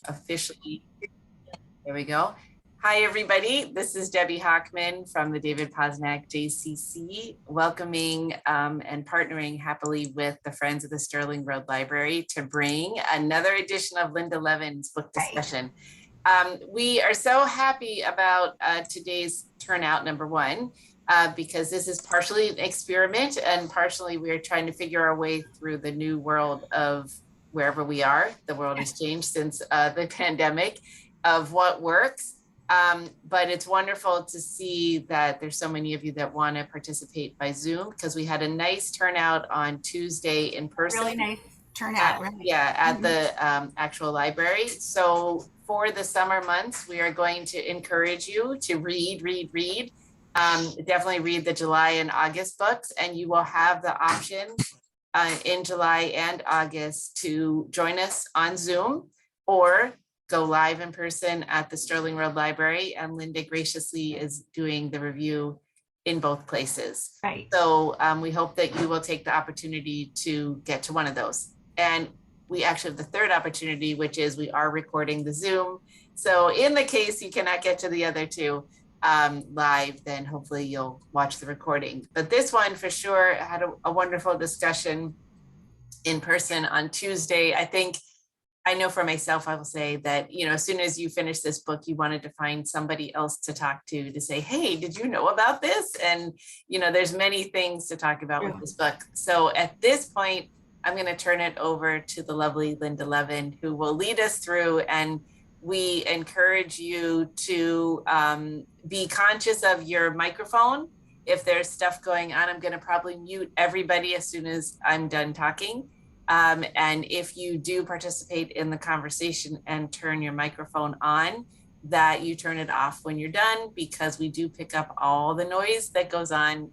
officially. There we go. Hi, everybody. This is Debbie Hockman from the David Posnack JCC, welcoming and partnering happily with the Friends of the Sterling Road Library to bring another edition of Lynda Levin's book discussion. We are so happy about today's turnout, number one, because this is partially an experiment and partially we are trying to figure our way through the new world of wherever we are. The world has changed since the pandemic of what works. But it's wonderful to see that there's so many of you that want to participate by Zoom, because we had a nice turnout on Tuesday in person. Really nice turnout, right? Yeah, at the actual library. So for the summer months, we are going to encourage you to read. Definitely read the July and August books, and you will have the option in July and August to join us on Zoom or go live in person at the Sterling Road Library, and Lynda graciously is doing the review in both places. Right. So we hope that you will take the opportunity to get to one of those. And we actually have the third opportunity, which is we are recording the Zoom. So in the case you cannot get to the other two live, then hopefully you'll watch the recording. But this one for sure had a wonderful discussion in person on Tuesday. I know for myself, I will say that, as soon as you finish this book, you wanted to find somebody else to talk to say, hey, did you know about this? And, there's many things to talk about with this book. So at this point, I'm going to turn it over to the lovely Lynda Levin, who will lead us through. And we encourage you to be conscious of your microphone. If there's stuff going on, I'm going to probably mute everybody as soon as I'm done talking. And if you do participate in the conversation and turn your microphone on, that you turn it off when you're done, because we do pick up all the noise that goes on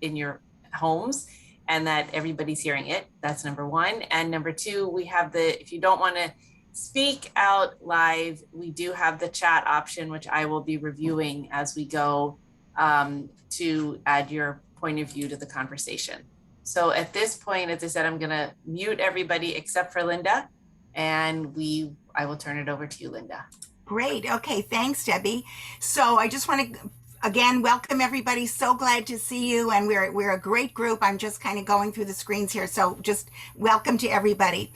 in your homes, and that everybody's hearing it. That's number one. And number two, we have if you don't want to speak out live, we do have the chat option, which I will be reviewing as we go to add your point of view to the conversation. So at this point, as I said, I'm going to mute everybody except for Lynda, and I will turn it over to you, Lynda. Great. Okay. Thanks, Debbie. So I just want to, again, welcome everybody. So glad to see you. And we're a great group. I'm just kind of going through the screens here. So just welcome to everybody.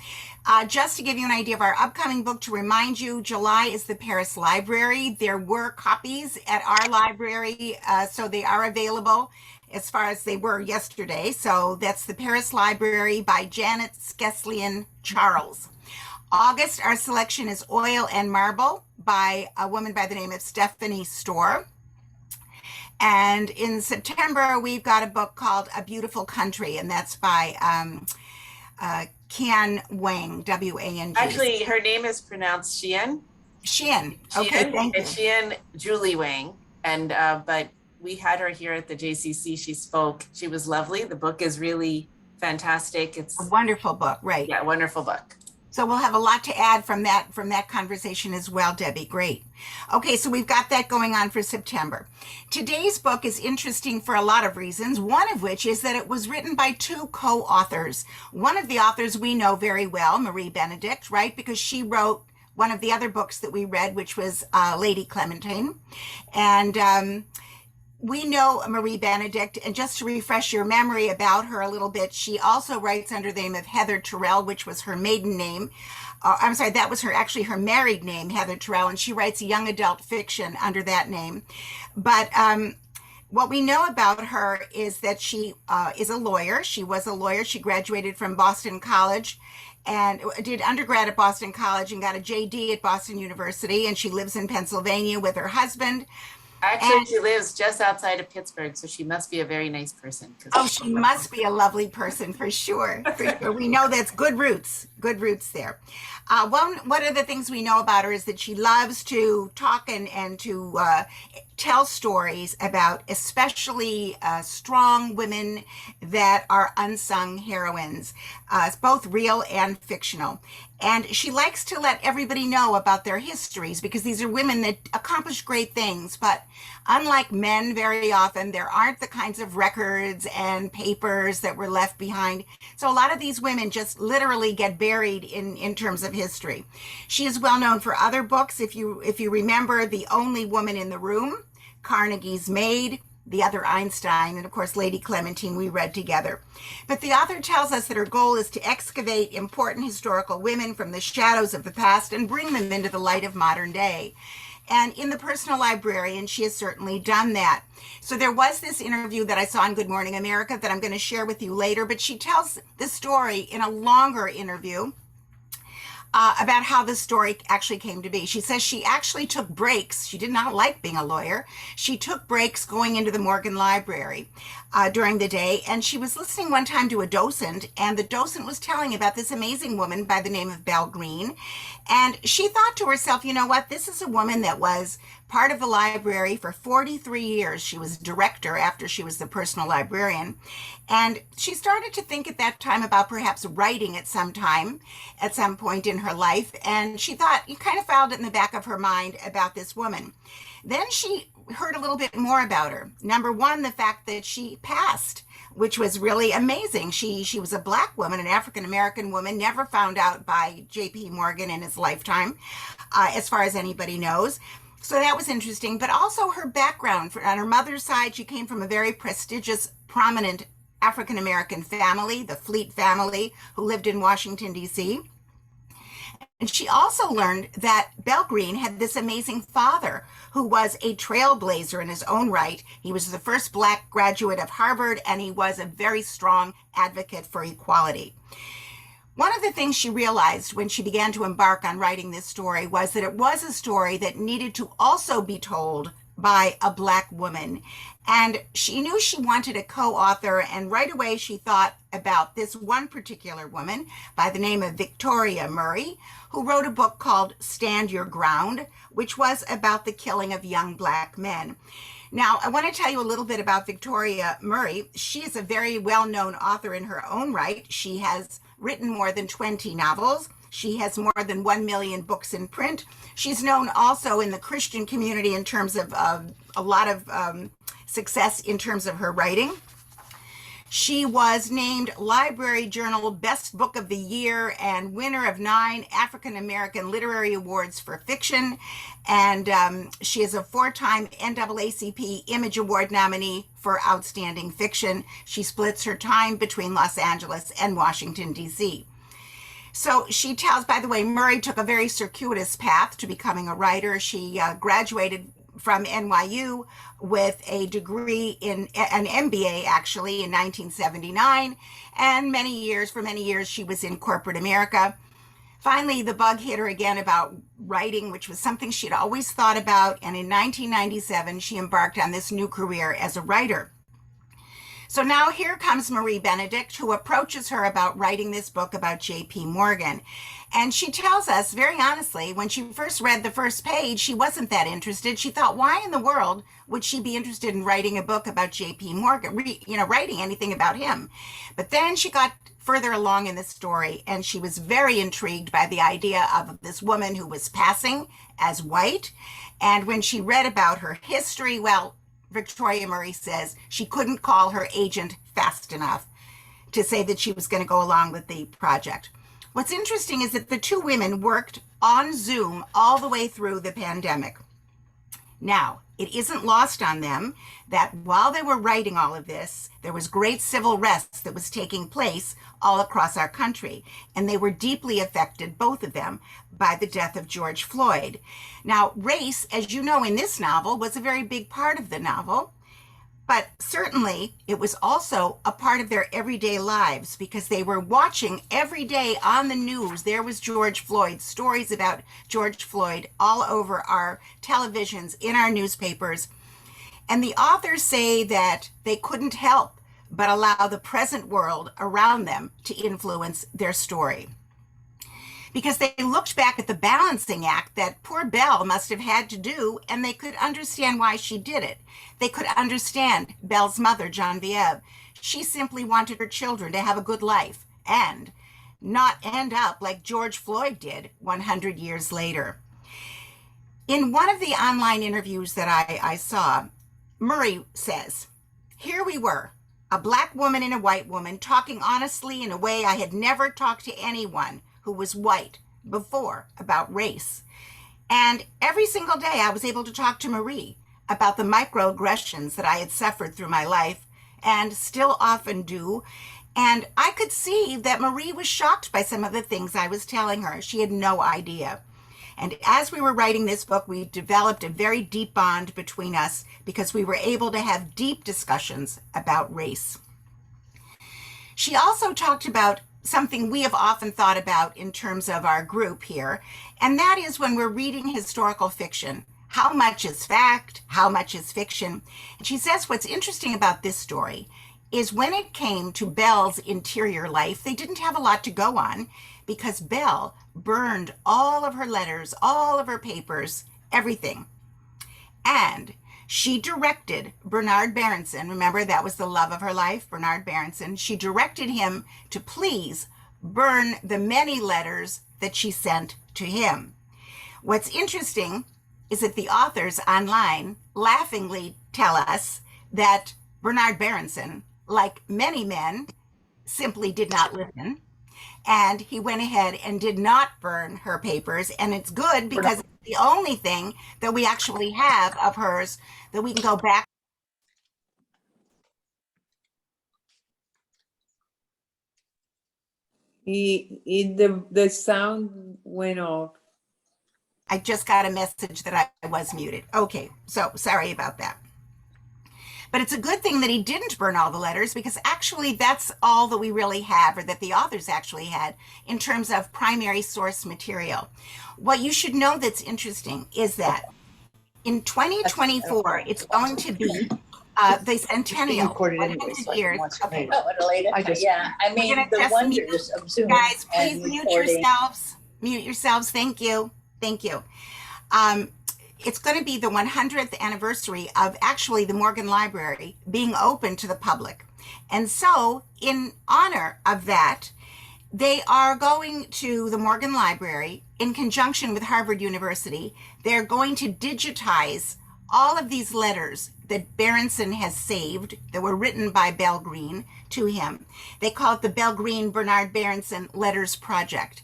Just to give you an idea of our upcoming book, to remind you, July is the Paris Library. There were copies at our library, so they are available as far as they were yesterday. So that's the Paris Library by Janet Skeslian Charles. August, our selection is Oil and Marble by a woman by the name of Stephanie Storr. And in September, we've got a book called A Beautiful Country, and that's by Kian Wang, W-A-N-G. Actually, her name is pronounced Xian. Xian. Okay, thank you. Xian Julie Wang. And but we had her here at the JCC. She spoke. She was lovely. The book is really fantastic. It's a wonderful book, right? Yeah, wonderful book. So we'll have a lot to add from that conversation as well, Debbie. Great. Okay, so we've got that going on for September. Today's book is interesting for a lot of reasons, one of which is that it was written by two co-authors. One of the authors we know very well, Marie Benedict, right? Because she wrote one of the other books that we read, which was Lady Clementine. And we know Marie Benedict, and just to refresh your memory about her a little bit, she also writes under the name of Heather Terrell, which was her maiden name. I'm sorry, that was actually her married name, Heather Terrell, and she writes young adult fiction under that name. But what we know about her is that she is a lawyer. She was a lawyer. She graduated from Boston College and did undergrad at Boston College and got a JD at Boston University, and she lives in Pennsylvania with her husband. Actually, she lives just outside of Pittsburgh, so she must be a very nice person. Oh, she must be a lovely person for sure. For sure. We know that's good roots there. One of the things we know about her is that she loves to talk and to tell stories about especially strong women that are unsung heroines, both real and fictional. And she likes to let everybody know about their histories because these are women that accomplish great things. But Unlike men, very often, there aren't the kinds of records and papers that were left behind. So a lot of these women just literally get buried in terms of history. She is well known for other books. If you remember, The Only Woman in the Room, Carnegie's Maid, The Other Einstein, and of course, Lady Clementine, we read together. But the author tells us that her goal is to excavate important historical women from the shadows of the past and bring them into the light of modern day. And in The Personal Librarian, she has certainly done that. So there was this interview that I saw on Good Morning America that I'm going to share with you later, but she tells the story in a longer interview about how the story actually came to be. She says she actually took breaks. She did not like being a lawyer. She took breaks going into the Morgan Library during the day, and she was listening one time to a docent, and the docent was telling about this amazing woman by the name of Belle Green. And she thought to herself, you know what, this is a woman that was part of the library for 43 years. She was director after she was the personal librarian. And she started to think at that time about perhaps writing at some point in her life. And she thought, you kind of filed it in the back of her mind about this woman. Then she heard a little bit more about her. Number one, the fact that she passed, which was really amazing. She was a Black woman, an African-American woman, never found out by J.P. Morgan in his lifetime, as far as anybody knows. So that was interesting, but also her background. On her mother's side, she came from a very prestigious, prominent African-American family, the Fleet family, who lived in Washington, D.C. And she also learned that Belle Green had this amazing father who was a trailblazer in his own right. He was the first Black graduate of Harvard, and he was a very strong advocate for equality. One of the things she realized when she began to embark on writing this story was that it was a story that needed to also be told by a Black woman. And she knew she wanted a co-author, and right away she thought about this one particular woman by the name of Victoria Murray, who wrote a book called Stand Your Ground, which was about the killing of young Black men. Now, I want to tell you a little bit about Victoria Murray. She is a very well-known author in her own right. She has written more than 20 novels. She has more than 1 million books in print. She's known also in the Christian community in terms of a lot of success in terms of her writing. She was named Library Journal Best Book of the Year and winner of 9 African American Literary Awards for fiction. And she is a 4-time NAACP Image Award nominee for Outstanding Fiction. She splits her time between Los Angeles and Washington, D.C. So she tells, by the way, Murray took a very circuitous path to becoming a writer. She graduated from NYU with a degree in an MBA, actually, in 1979. And for many years, she was in corporate America. Finally, the bug hit her again about writing, which was something she'd always thought about. And in 1997, she embarked on this new career as a writer. So now here comes Marie Benedict, who approaches her about writing this book about J.P. Morgan. And she tells us very honestly, when she first read the first page, she wasn't that interested. She thought, why in the world would she be interested in writing a book about J.P. Morgan, writing anything about him? But then she got further along in the story, and she was very intrigued by the idea of this woman who was passing as white. And when she read about her history, well, Victoria Murray says she couldn't call her agent fast enough to say that she was going to go along with the project. What's interesting is that the two women worked on Zoom all the way through the pandemic. Now, it isn't lost on them that while they were writing all of this, there was great civil unrest that was taking place all across our country. And they were deeply affected, both of them, by the death of George Floyd. Now, race, as you know, in this novel was a very big part of the novel. But certainly it was also a part of their everyday lives because they were watching every day on the news. There was George Floyd, stories about George Floyd all over our televisions, in our newspapers. And the authors say that they couldn't help but allow the present world around them to influence their story. Because they looked back at the balancing act that poor Belle must have had to do, and they could understand why she did it. They could understand Belle's mother, Genevieve. She simply wanted her children to have a good life and not end up like George Floyd did 100 years later. In one of the online interviews that I saw, Murray says, "Here we were, a black woman and a white woman, talking honestly in a way I had never talked to anyone who was white before about race. And every single day I was able to talk to Marie about the microaggressions that I had suffered through my life and still often do. And I could see that Marie was shocked by some of the things I was telling her. She had no idea. And as we were writing this book, we developed a very deep bond between us because we were able to have deep discussions about race." She also talked about something we have often thought about in terms of our group here, and that is when we're reading historical fiction. How much is fact? How much is fiction? And she says what's interesting about this story is when it came to Belle's interior life, they didn't have a lot to go on because Belle burned all of her letters, all of her papers, everything. And she directed Bernard Berenson, remember that was the love of her life, Bernard Berenson, she directed him to please burn the many letters that she sent to him. What's interesting is that the authors online laughingly tell us that Bernard Berenson, like many men, simply did not listen. And he went ahead and did not burn her papers. And it's good because it's the only thing that we actually have of hers that we can go back. The sound went off. I just got a message that I was muted. Okay, so sorry about that. But it's a good thing that he didn't burn all the letters because actually that's all that we really have, or that the authors actually had, in terms of primary source material. What you should know that's interesting is that in 2024, it's going to be the centennial, 100 years. Okay. Yeah, I mean, the wonders of Zoom. Guys, please mute yourselves. Mute yourselves. Thank you. Thank you. It's going to be the 100th anniversary of actually the Morgan Library being open to the public. And so in honor of that, they are going to the Morgan Library in conjunction with Harvard University. They're going to digitize all of these letters that Berenson has saved that were written by Belle Green to him. They call it the Belle Green Bernard Berenson Letters Project.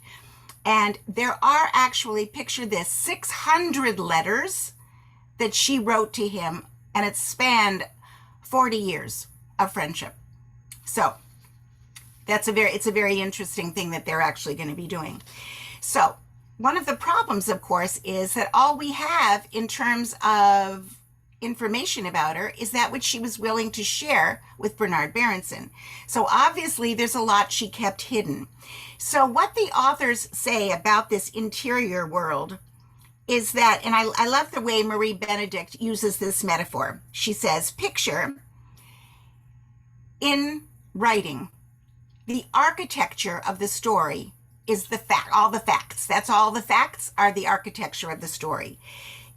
And there are actually, picture this, 600 letters that she wrote to him, and it spanned 40 years of friendship. So it's a very interesting thing that they're actually going to be doing. So one of the problems, of course, is that all we have in terms of information about her is that which she was willing to share with Bernard Berenson. So obviously there's a lot she kept hidden. So what the authors say about this interior world is that, and I love the way Marie Benedict uses this metaphor. She says, picture in writing, the architecture of the story is the fact, all the facts. That's all the facts are the architecture of the story.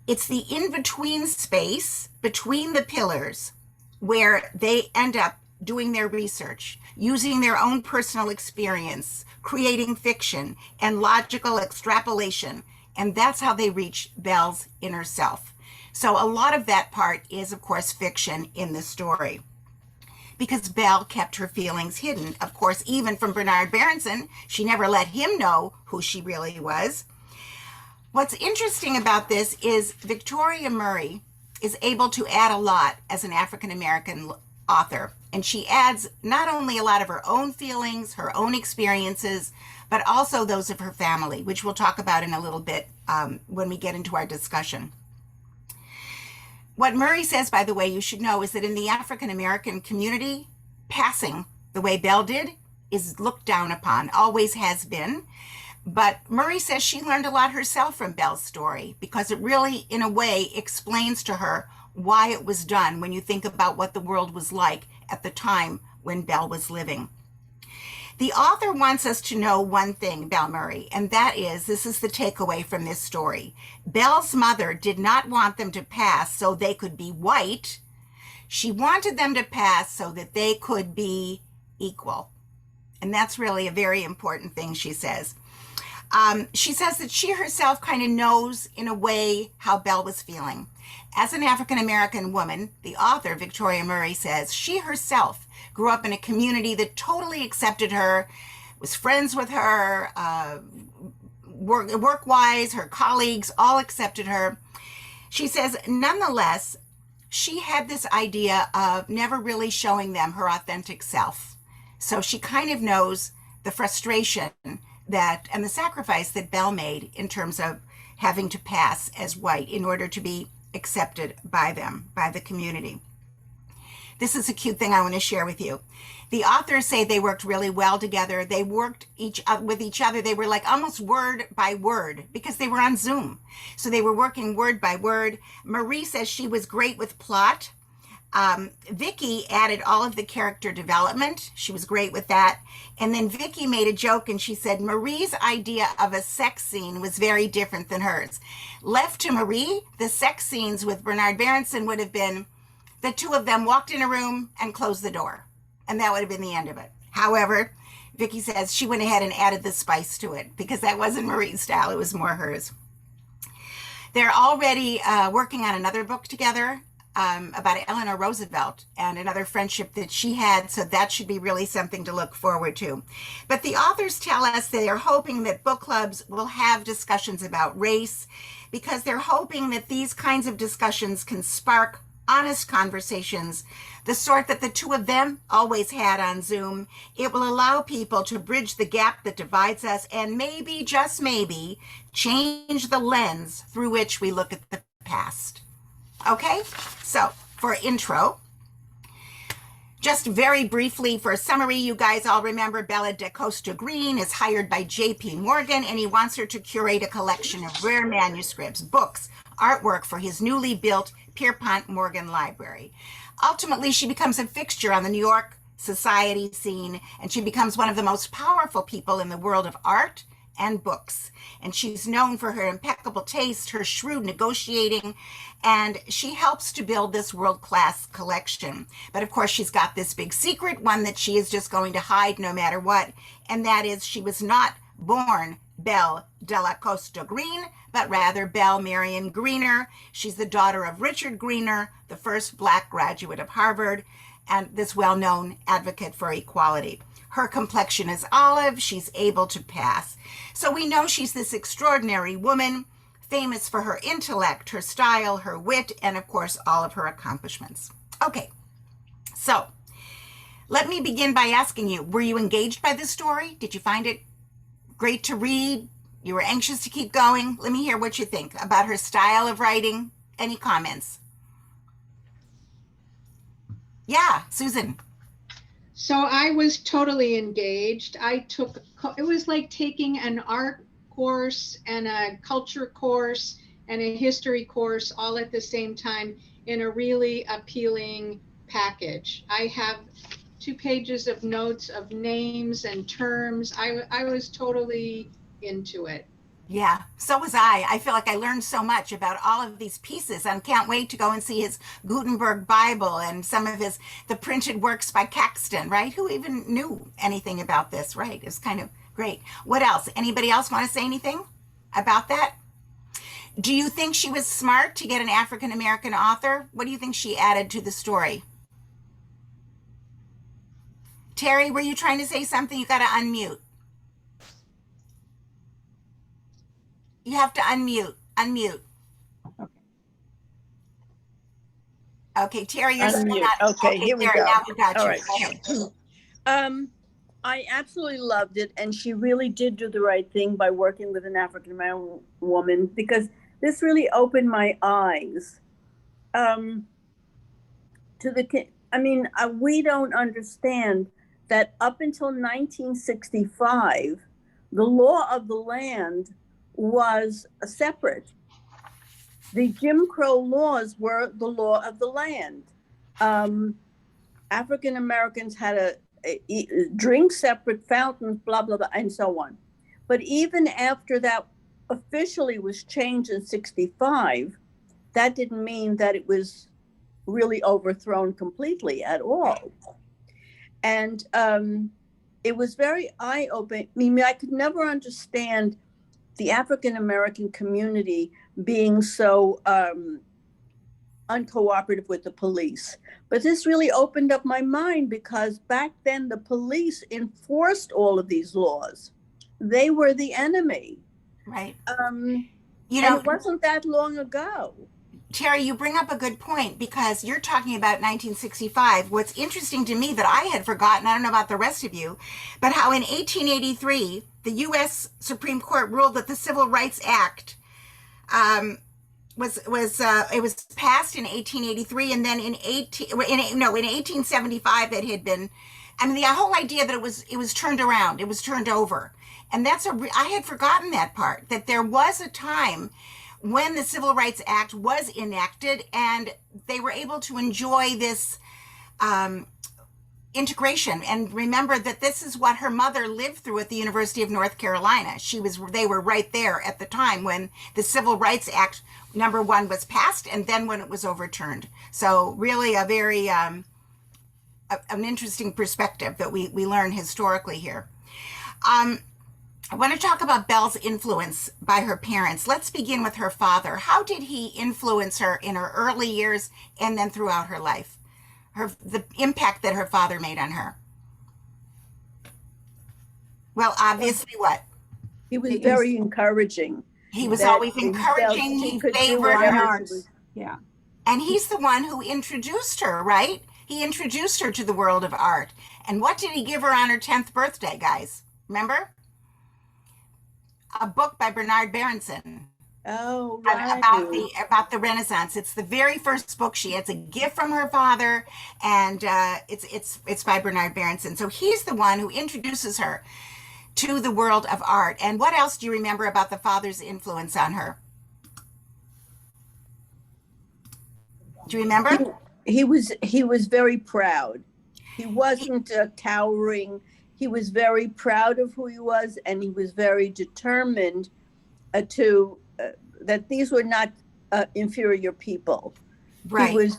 It's the in-between space between the pillars where they end up doing their research, using their own personal experience, creating fiction and logical extrapolation. And that's how they reach Belle's inner self. So a lot of that part is, of course, fiction in the story, because Belle kept her feelings hidden. Of course, even from Bernard Berenson, she never let him know who she really was. What's interesting about this is Victoria Murray is able to add a lot as an African-American author. And she adds not only a lot of her own feelings, her own experiences, but also those of her family, which we'll talk about in a little bit when we get into our discussion. What Murray says, by the way, you should know, is that in the African-American community, passing the way Belle did is looked down upon, always has been. But Murray says she learned a lot herself from Belle's story because it really, in a way, explains to her why it was done when you think about what the world was like at the time when Belle was living. The author wants us to know one thing about Murray, and that is, this is the takeaway from this story. Belle's mother did not want them to pass so they could be white. She wanted them to pass so that they could be equal. And that's really a very important thing, she says. She says that she herself kind of knows in a way how Belle was feeling. As an African American woman, the author, Victoria Murray, says she herself grew up in a community that totally accepted her, was friends with her, work-wise, her colleagues all accepted her. She says, nonetheless, she had this idea of never really showing them her authentic self. So she kind of knows the frustration that and the sacrifice that Belle made in terms of having to pass as white in order to be accepted by them, by the community. This is a cute thing I want to share with you. The authors say they worked really well together. They worked with each other. They were like almost word by word because they were on Zoom. So they were working word by word. Marie says she was great with plot. Vicky added all of the character development. She was great with that. And then Vicky made a joke and she said Marie's idea of a sex scene was very different than hers. Left to Marie, the sex scenes with Bernard Berenson would have been the two of them walked in a room and closed the door. And that would have been the end of it. However, Vicky says she went ahead and added the spice to it because that wasn't Marie's style. It was more hers. They're already working on another book together about Eleanor Roosevelt and another friendship that she had. So that should be really something to look forward to. But the authors tell us they are hoping that book clubs will have discussions about race because they're hoping that these kinds of discussions can spark honest conversations, the sort that the two of them always had on Zoom. It will allow people to bridge the gap that divides us and maybe, just maybe, change the lens through which we look at the past. Okay, so for intro, just very briefly for a summary, you guys all remember Bella DaCosta Green is hired by J.P. Morgan and he wants her to curate a collection of rare manuscripts, books, artwork for his newly built Pierpont Morgan Library. Ultimately, she becomes a fixture on the New York society scene, and she becomes one of the most powerful people in the world of art and books. And she's known for her impeccable taste, her shrewd negotiating, and she helps to build this world-class collection. But of course, she's got this big secret, one that she is just going to hide no matter what, and that is she was not born Belle Della Costa Green, but rather Belle Marion Greener. She's the daughter of Richard Greener, the first Black graduate of Harvard, and this well-known advocate for equality. Her complexion is olive. She's able to pass. So we know she's this extraordinary woman, famous for her intellect, her style, her wit, and of course, all of her accomplishments. Okay, so let me begin by asking you, were you engaged by this story? Did you find it great to read? You were anxious to keep going? Let me hear what you think about her style of writing. Any comments? Yeah, Susan. So I was totally engaged. It was like taking an art course and a culture course and a history course all at the same time in a really appealing package. I have 2 pages of notes of names and terms. I was totally into it. Yeah, so was I. I feel like I learned so much about all of these pieces and can't wait to go and see his Gutenberg Bible and some of the printed works by Caxton, right? Who even knew anything about this, right? It's kind of great. What else? Anybody else want to say anything about that? Do you think she was smart to get an African-American author? What do you think she added to the story? Terry, were you trying to say something? You got to unmute. You have to unmute. Okay, Terry, you're still not. Okay, here we Terry, go. now we got All you. right. I absolutely loved it, and she really did do the right thing by working with an African American woman because this really opened my eyes we don't understand that up until 1965, the law of the land was separate. The Jim Crow laws were the law of the land. African Americans had drink separate fountains, blah, blah, blah, and so on. But even after that officially was changed in 65, that didn't mean that it was really overthrown completely at all. And it was very eye-opening. I mean, I could never understand the African American community being so uncooperative with the police. But this really opened up my mind, because back then the police enforced all of these laws. They were the enemy. Right. And You it wasn't that long ago. Terry, you bring up a good point, because you're talking about 1965. What's interesting to me that I had forgotten, I don't know about the rest of you, but how in 1883, the U.S. Supreme Court ruled that the Civil Rights Act was passed in 1883, and then in 1875 it had been. I mean, the whole idea that it was turned around, it was turned over, and I had forgotten that part, that there was a time when the Civil Rights Act was enacted, and they were able to enjoy this integration. And remember that this is what her mother lived through at the University of North Carolina. They were right there at the time when the Civil Rights Act #1 was passed, and then when it was overturned. So really a very an interesting perspective that we learn historically here. I want to talk about Belle's influence by her parents. Let's begin with her father. How did he influence her in her early years and then throughout her life? The impact that her father made on her. Well, obviously what? He was very encouraging. He was always encouraging. He favored her. Yeah. And he's the one who introduced her, right? He introduced her to the world of art. And what did he give her on her 10th birthday, guys? Remember? A book by Bernard Berenson. Oh, right. About the Renaissance. It's the very first book. She has a gift from her father, and it's by Bernard Berenson. So he's the one who introduces her to the world of art. And what else do you remember about the father's influence on her? Do you remember? He was very proud. He wasn't towering. He was very proud of who he was, and he was very determined that these were not inferior people. Right.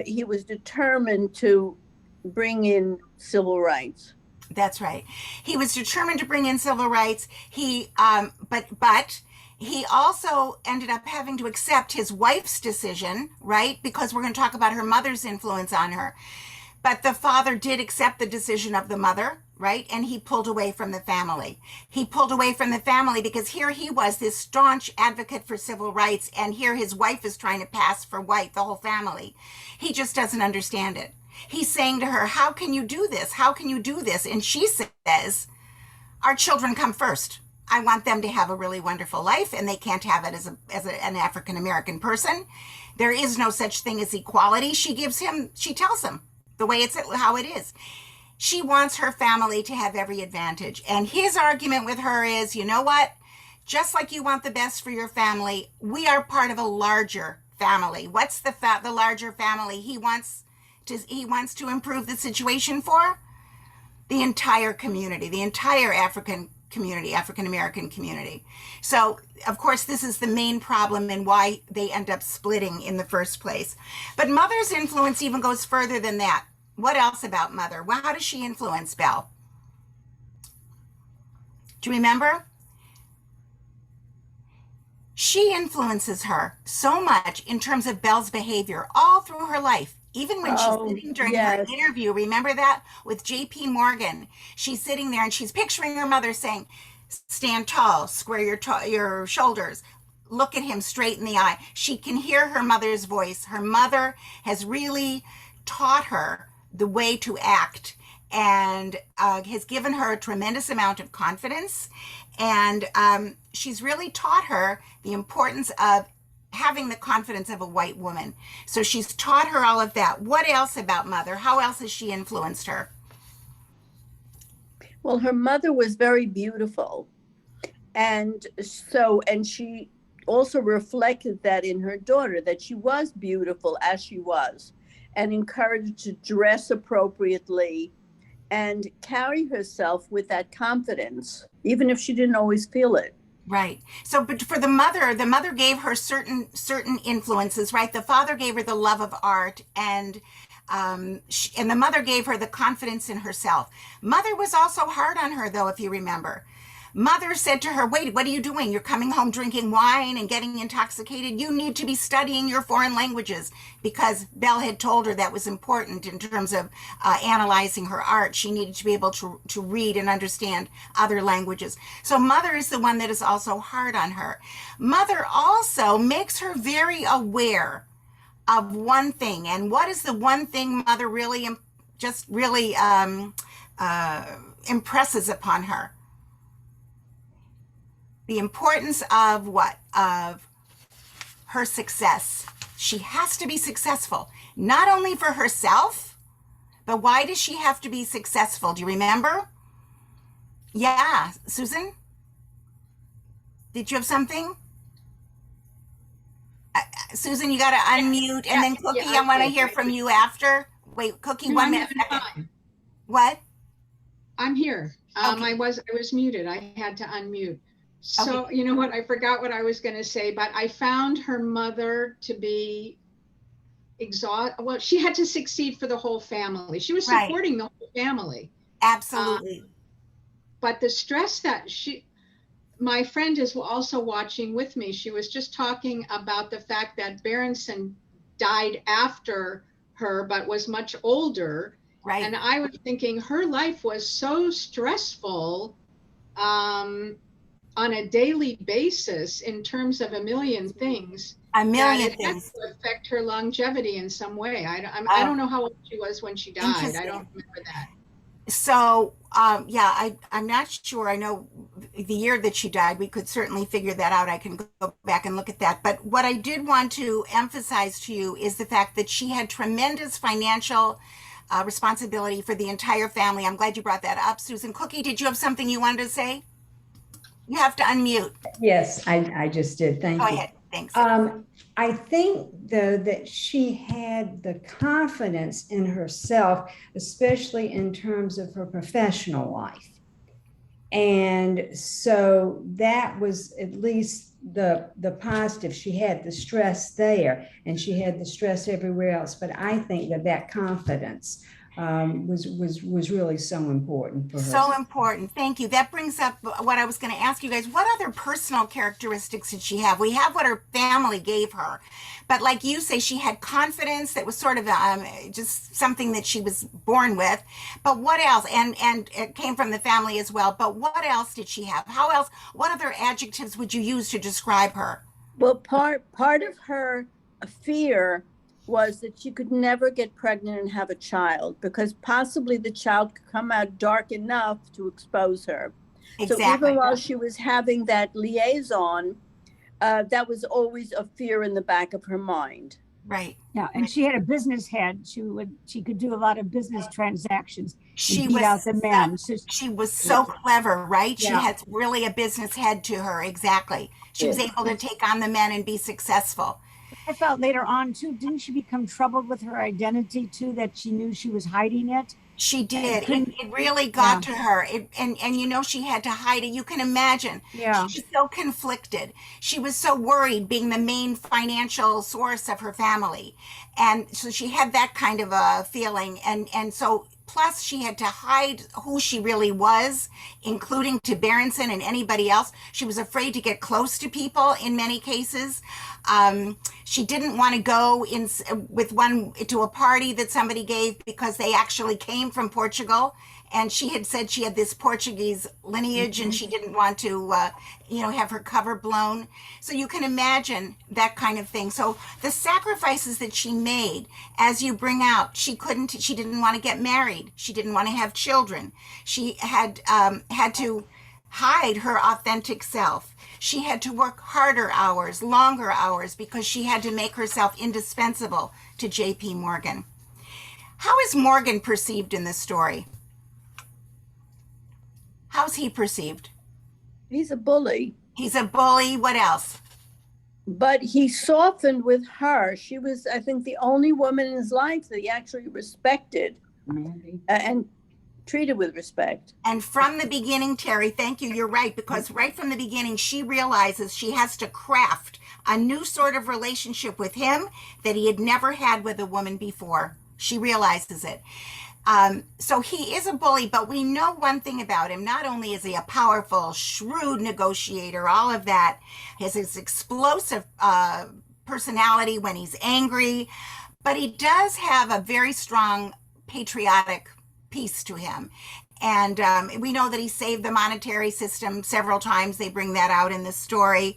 He was determined to bring in civil rights. That's right. He was determined to bring in civil rights. But he also ended up having to accept his wife's decision, right? Because we're going to talk about her mother's influence on her. But the father did accept the decision of the mother, right? And he pulled away from the family. He pulled away from the family because here he was, this staunch advocate for civil rights, and here his wife is trying to pass for white, the whole family. He just doesn't understand it. He's saying to her, how can you do this? How can you do this? And she says, our children come first. I want them to have a really wonderful life, and they can't have it as an African-American person. There is no such thing as equality. She tells him the way how it is. She wants her family to have every advantage. And his argument with her is, you know what? Just like you want the best for your family, we are part of a larger family. What's the larger family he wants to improve the situation for? The entire community, the entire African American community. So, of course, this is the main problem and why they end up splitting in the first place. But mother's influence even goes further than that. What else about mother? Well, how does she influence Belle? Do you remember? She influences her so much in terms of Belle's behavior all through her life. Even when she's sitting during her interview, remember that with J.P. Morgan? She's sitting there and she's picturing her mother saying, stand tall, square your shoulders, look at him straight in the eye. She can hear her mother's voice. Her mother has really taught her the way to act and has given her a tremendous amount of confidence. And she's really taught her the importance of having the confidence of a white woman. So she's taught her all of that. What else about mother? How else has she influenced her? Well, her mother was very beautiful. And she also reflected that in her daughter, that she was beautiful as she was, and encouraged to dress appropriately and carry herself with that confidence, even if she didn't always feel it. Right. So, but for the mother gave her certain influences, right? The father gave her the love of art, and and the mother gave her the confidence in herself. Mother was also hard on her, though, if you remember. Mother said to her, wait, what are you doing? You're coming home drinking wine and getting intoxicated. You need to be studying your foreign languages, because Belle had told her that was important in terms of analyzing her art. She needed to be able to read and understand other languages. So Mother is the one that is also hard on her. Mother also makes her very aware of one thing. And what is the one thing Mother really impresses upon her? The importance of what? Of her success. She has to be successful, not only for herself, but why does she have to be successful? Do you remember? Yeah, Susan? Did you have something? Susan, you got to unmute, and then Cookie, I want to hear from you after. Wait, Cookie, No, 1 I'm minute. having fun. What? I'm here. Okay. I was muted. I had to unmute. So you know what? I forgot what I was going to say, but I found her mother to be exhausted. Well, she had to succeed for the whole family. She was Right. supporting the whole family. Absolutely. But the stress that my friend is also watching with me. She was just talking about the fact that Berenson died after her, but was much older. Right. And I was thinking her life was so stressful on a daily basis in terms of a million things. A million that it things. had to affect her longevity in some way. I don't know how old she was when she died. I don't remember that. So, I'm not sure. I know the year that she died. We could certainly figure that out. I can go back and look at that. But what I did want to emphasize to you is the fact that she had tremendous financial responsibility for the entire family. I'm glad you brought that up. Susan. Cookie, did you have something you wanted to say? You have to unmute. Yes, I just did. Thank you. Go ahead. Thanks. I think, though, that she had the confidence in herself, especially in terms of her professional life. And so that was at least the positive. She had the stress there, and she had the stress everywhere else. But I think that confidence was really so important for her. So important. Thank you. That brings up what I was going to ask you guys. What other personal characteristics did she have? We have what her family gave her, but like you say, she had confidence that was sort of just something that she was born with. But what else? And it came from the family as well. But what else did she have? How else? What other adjectives would you use to describe her? Well, part of her fear was that she could never get pregnant and have a child, because possibly the child could come out dark enough to expose her. Exactly. So even while she was having that liaison, that was always a fear in the back of her mind. Right. Yeah, and she had a business head. She could do a lot of business transactions. She beat out the man. She was so clever, right? Yeah. She had really a business head to her. Exactly. She was able to take on the men and be successful. I felt later on too, didn't she become troubled with her identity too, that she knew she was hiding it? She did. It really got to her. And you know, she had to hide it. You can imagine. Yeah. She was so conflicted. She was so worried, being the main financial source of her family. And so she had that kind of a feeling. And so plus she had to hide who she really was, including to Berenson and anybody else. She was afraid to get close to people in many cases. She didn't want to go to a party that somebody gave because they actually came from Portugal, and she had said she had this Portuguese lineage, and she didn't want to have her cover blown. So you can imagine that kind of thing. So the sacrifices that she made, as you bring out, she didn't want to get married, she didn't want to have children, she had to hide her authentic self. She had to work harder hours, longer hours, because she had to make herself indispensable to J.P. Morgan. How is Morgan perceived in this story? How's he perceived? He's a bully. He's a bully. What else? But he softened with her. She was, I think, the only woman in his life that he actually respected and treated with respect. And from the beginning, Terry, thank you, you're right, because right from the beginning, she realizes she has to craft a new sort of relationship with him that he had never had with a woman before. She realizes it. So he is a bully, but we know one thing about him. Not only is he a powerful, shrewd negotiator, all of that, his explosive personality when he's angry, but he does have a very strong patriotic piece to him. And we know that he saved the monetary system several times. They bring that out in this story.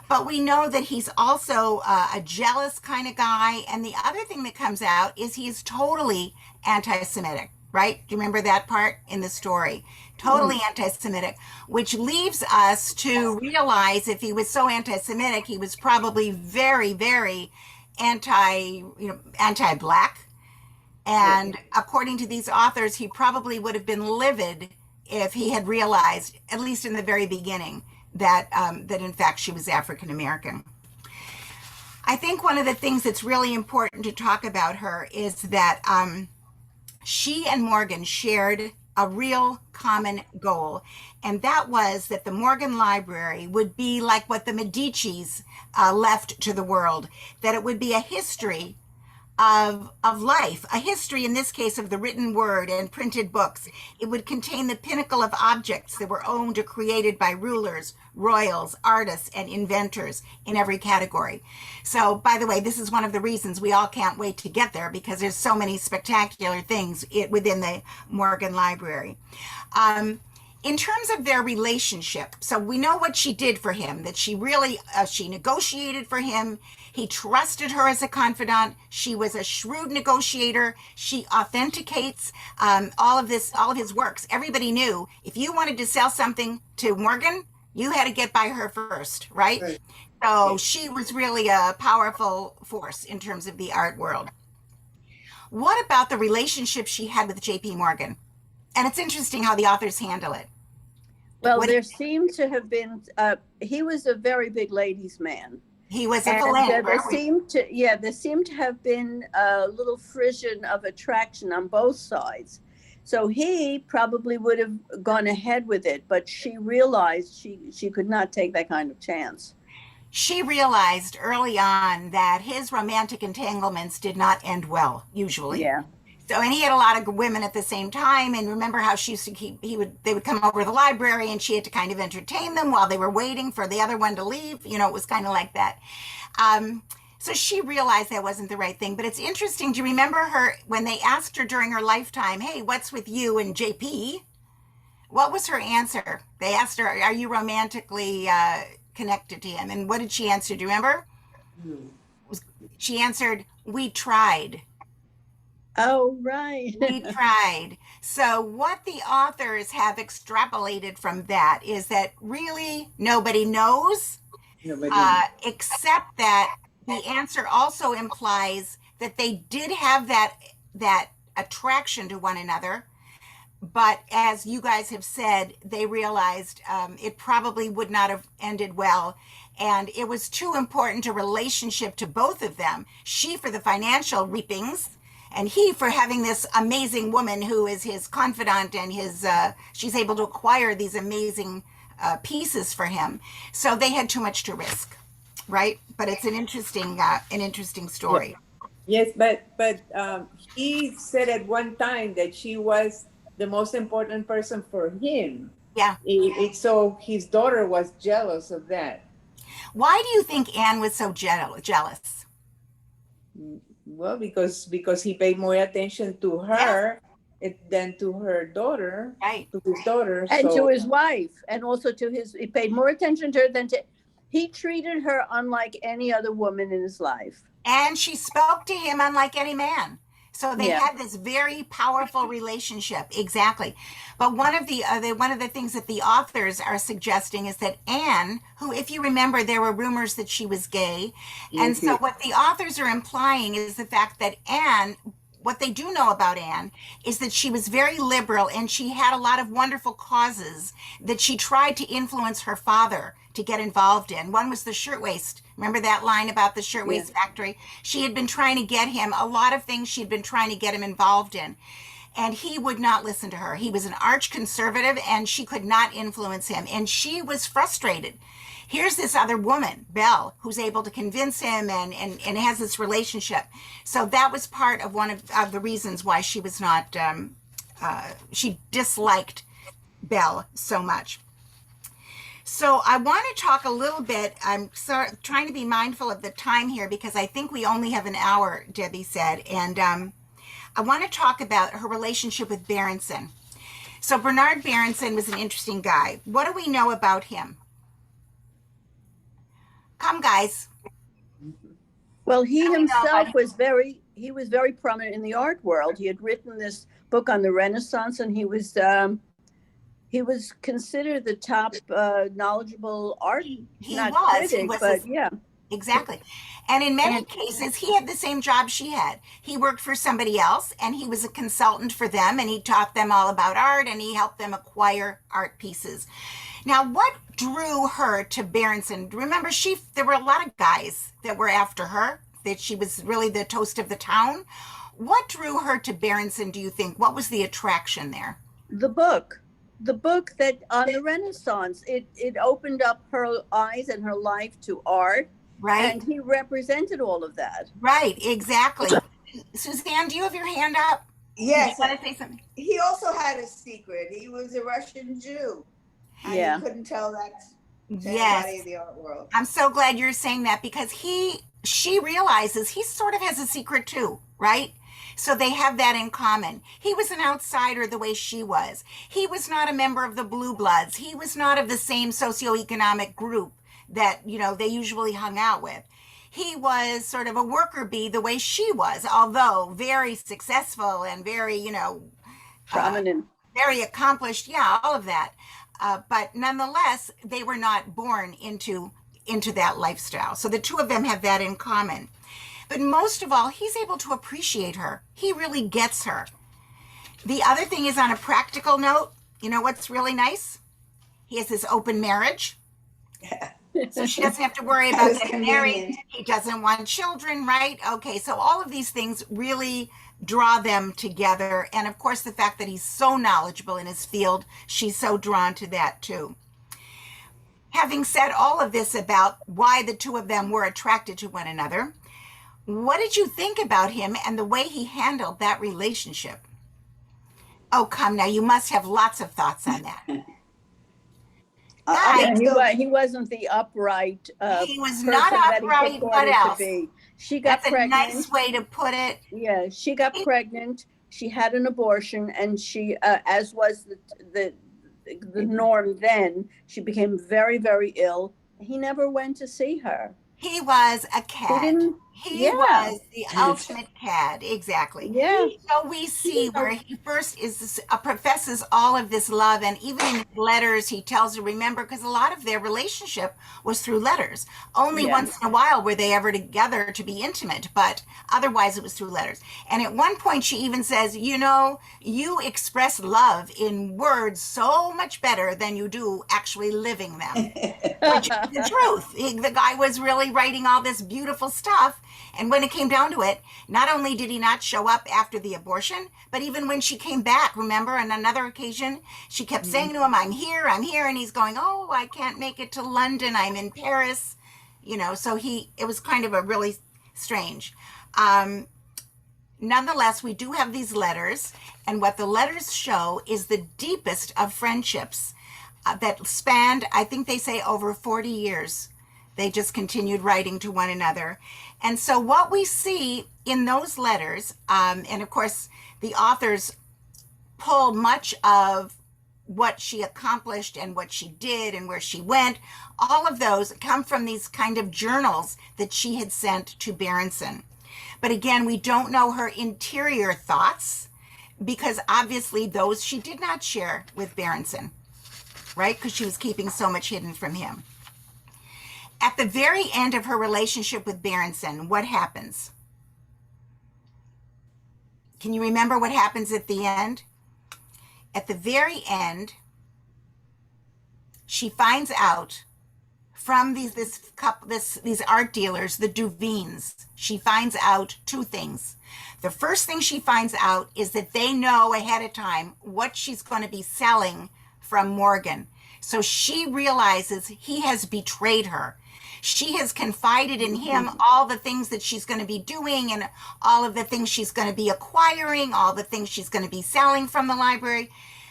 But we know that he's also a jealous kind of guy. And the other thing that comes out is he is totally anti-Semitic, right? Do you remember that part in the story? Totally anti-Semitic, which leaves us to realize if he was so anti-Semitic, he was probably very, very anti-Black. And according to these authors, he probably would have been livid if he had realized, at least in the very beginning, that that in fact she was African American. I think one of the things that's really important to talk about her is that she and Morgan shared a real common goal, and that was that the Morgan Library would be like what the Medicis left to the world, that it would be a history of life, a history in this case of the written word and printed books. It would contain the pinnacle of objects that were owned or created by rulers, royals, artists, and inventors in every category. So, by the way, this is one of the reasons we all can't wait to get there, because there's so many spectacular things within the Morgan Library. In terms of their relationship, so we know what she did for him, that she really, she negotiated for him. He trusted her as a confidant. She was a shrewd negotiator. She authenticates all of his works. Everybody knew if you wanted to sell something to Morgan, you had to get by her first, right? So she was really a powerful force in terms of the art world. What about the relationship she had with J.P. Morgan? And it's interesting how the authors handle it. Well, there seemed to have been, he was a very big ladies' man. He was a philanderer. There seemed to have been a little frisson of attraction on both sides. So he probably would have gone ahead with it, but she realized she could not take that kind of chance. She realized early on that his romantic entanglements did not end well, usually. Yeah. So, and he had a lot of women at the same time. And remember how she used to they would come over to the library and she had to kind of entertain them while they were waiting for the other one to leave. You know, it was kind of like that. So she realized that wasn't the right thing. But it's interesting. Do you remember her when they asked her during her lifetime, hey, what's with you and JP? What was her answer? They asked her, are you romantically connected to him? And what did she answer? Do you remember? She answered, we tried. Oh, right. We tried. So what the authors have extrapolated from that is that really nobody knows, except that the answer also implies that they did have that attraction to one another. But as you guys have said, they realized it probably would not have ended well. And it was too important a relationship to both of them. She for the financial reapings, and he for having this amazing woman who is his confidant and she's able to acquire these amazing pieces for him. So they had too much to risk, right? But it's an interesting story. Yes, but he said at one time that she was the most important person for him. Yeah. So his daughter was jealous of that. Why do you think Anne was so jealous? Well, because he paid more attention to her than to her daughter, right? To his daughter, and to his wife, and also he paid more attention to her than to. He treated her unlike any other woman in his life, and she spoke to him unlike any man. So they had this very powerful relationship, exactly. But one of the things that the authors are suggesting is that Anne, who, if you remember, there were rumors that she was gay, and so what the authors are implying is the fact that Anne, what they do know about Anne is that she was very liberal and she had a lot of wonderful causes that she tried to influence her father to get involved in. One was the shirtwaist. Remember that line about the shirtwaist factory? She had been trying to get him, a lot of things she'd been trying to get him involved in. and he would not listen to her. He was an arch conservative, and she could not influence him, and she was frustrated. Here's this other woman, Belle, who's able to convince him and has this relationship. So that was part of one of the reasons why she was not, she disliked Belle so much. So I want to talk a little bit. I'm trying to be mindful of the time here because I think we only have an hour, Debbie said. And I want to talk about her relationship with Berenson. So Bernard Berenson was an interesting guy. What do we know about him? Come, guys. Well, he himself was very prominent in the art world. He had written this book on the Renaissance, and he was considered the top knowledgeable art critic, but yeah. Exactly. And in many cases, he had the same job she had. He worked for somebody else, and he was a consultant for them, and he taught them all about art, and he helped them acquire art pieces. Now, what drew her to Berenson? Remember, there were a lot of guys that were after her, that she was really the toast of the town. What drew her to Berenson, do you think? What was the attraction there? The book that on the Renaissance, it opened up her eyes and her life to art. Right. And he represented all of that. Right, exactly. Suzanne, do you have your hand up? Yes. You want to say something? He also had a secret. He was a Russian Jew. And yeah. He couldn't tell that to yes. anybody in the art world. I'm so glad you're saying that because she realizes he sort of has a secret too, right? So they have that in common. He was an outsider the way she was. He was not a member of the Blue Bloods. He was not of the same socioeconomic group that, they usually hung out with. He was sort of a worker bee the way she was, although very successful and very, prominent, very accomplished. Yeah, all of that. But nonetheless, they were not born into that lifestyle. So the two of them have that in common. But most of all, he's able to appreciate her. He really gets her. The other thing is, on a practical note, you know what's really nice? He has this open marriage. So she doesn't have to worry about getting married. He doesn't want children, right? Okay, so all of these things really draw them together. And of course, the fact that he's so knowledgeable in his field, she's so drawn to that too. Having said all of this about why the two of them were attracted to one another, what did you think about him and the way he handled that relationship? Oh, come now, you must have lots of thoughts on that. He wasn't the upright. He was not upright. What else? She got pregnant. That's a nice way to put it. Yeah, she got pregnant. She had an abortion, and she, as was the norm then, she became very, very ill. He never went to see her. He was a cad. He was the ultimate cad, exactly. Yeah. So we see where he first professes all of this love, and even in his letters, he tells her, remember, because a lot of their relationship was through letters. Only once in a while were they ever together to be intimate, but otherwise it was through letters. And at one point, she even says, you express love in words so much better than you do actually living them. Which is the truth. The guy was really writing all this beautiful stuff. And when it came down to it, not only did he not show up after the abortion, but even when she came back, remember, on another occasion, she kept saying to him, I'm here. And he's going, oh, I can't make it to London. I'm in Paris. So it was kind of a really strange. Nonetheless, we do have these letters. And what the letters show is the deepest of friendships that spanned, I think they say, over 40 years. They just continued writing to one another. And so what we see in those letters, and of course, the authors pull much of what she accomplished and what she did and where she went, all of those come from these kind of journals that she had sent to Berenson. But again, we don't know her interior thoughts because obviously those she did not share with Berenson, right? Because she was keeping so much hidden from him. At the very end of her relationship with Berenson, what happens? Can you remember what happens at the end? At the very end, she finds out from these art dealers, the Duvines. She finds out two things. The first thing she finds out is that they know ahead of time what she's going to be selling from Morgan. So she realizes he has betrayed her. She has confided in him all the things that she's going to be doing and all of the things she's going to be acquiring, all the things she's going to be selling from the library.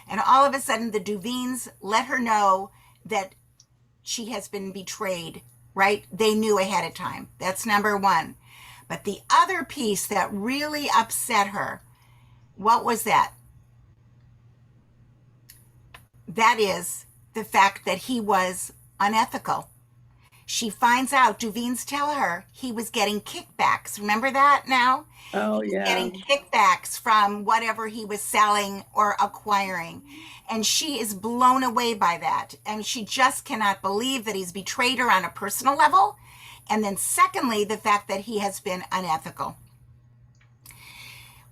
And all of a sudden, the Duvines let her know that she has been betrayed, right? They knew ahead of time. That's number one. But the other piece that really upset her, what was that? That is the fact that he was unethical. She finds out, Duvines tell her he was getting kickbacks. Remember that now? Oh, yeah. Getting kickbacks from whatever he was selling or acquiring. And she is blown away by that. And she just cannot believe that he's betrayed her on a personal level. And then secondly, the fact that he has been unethical.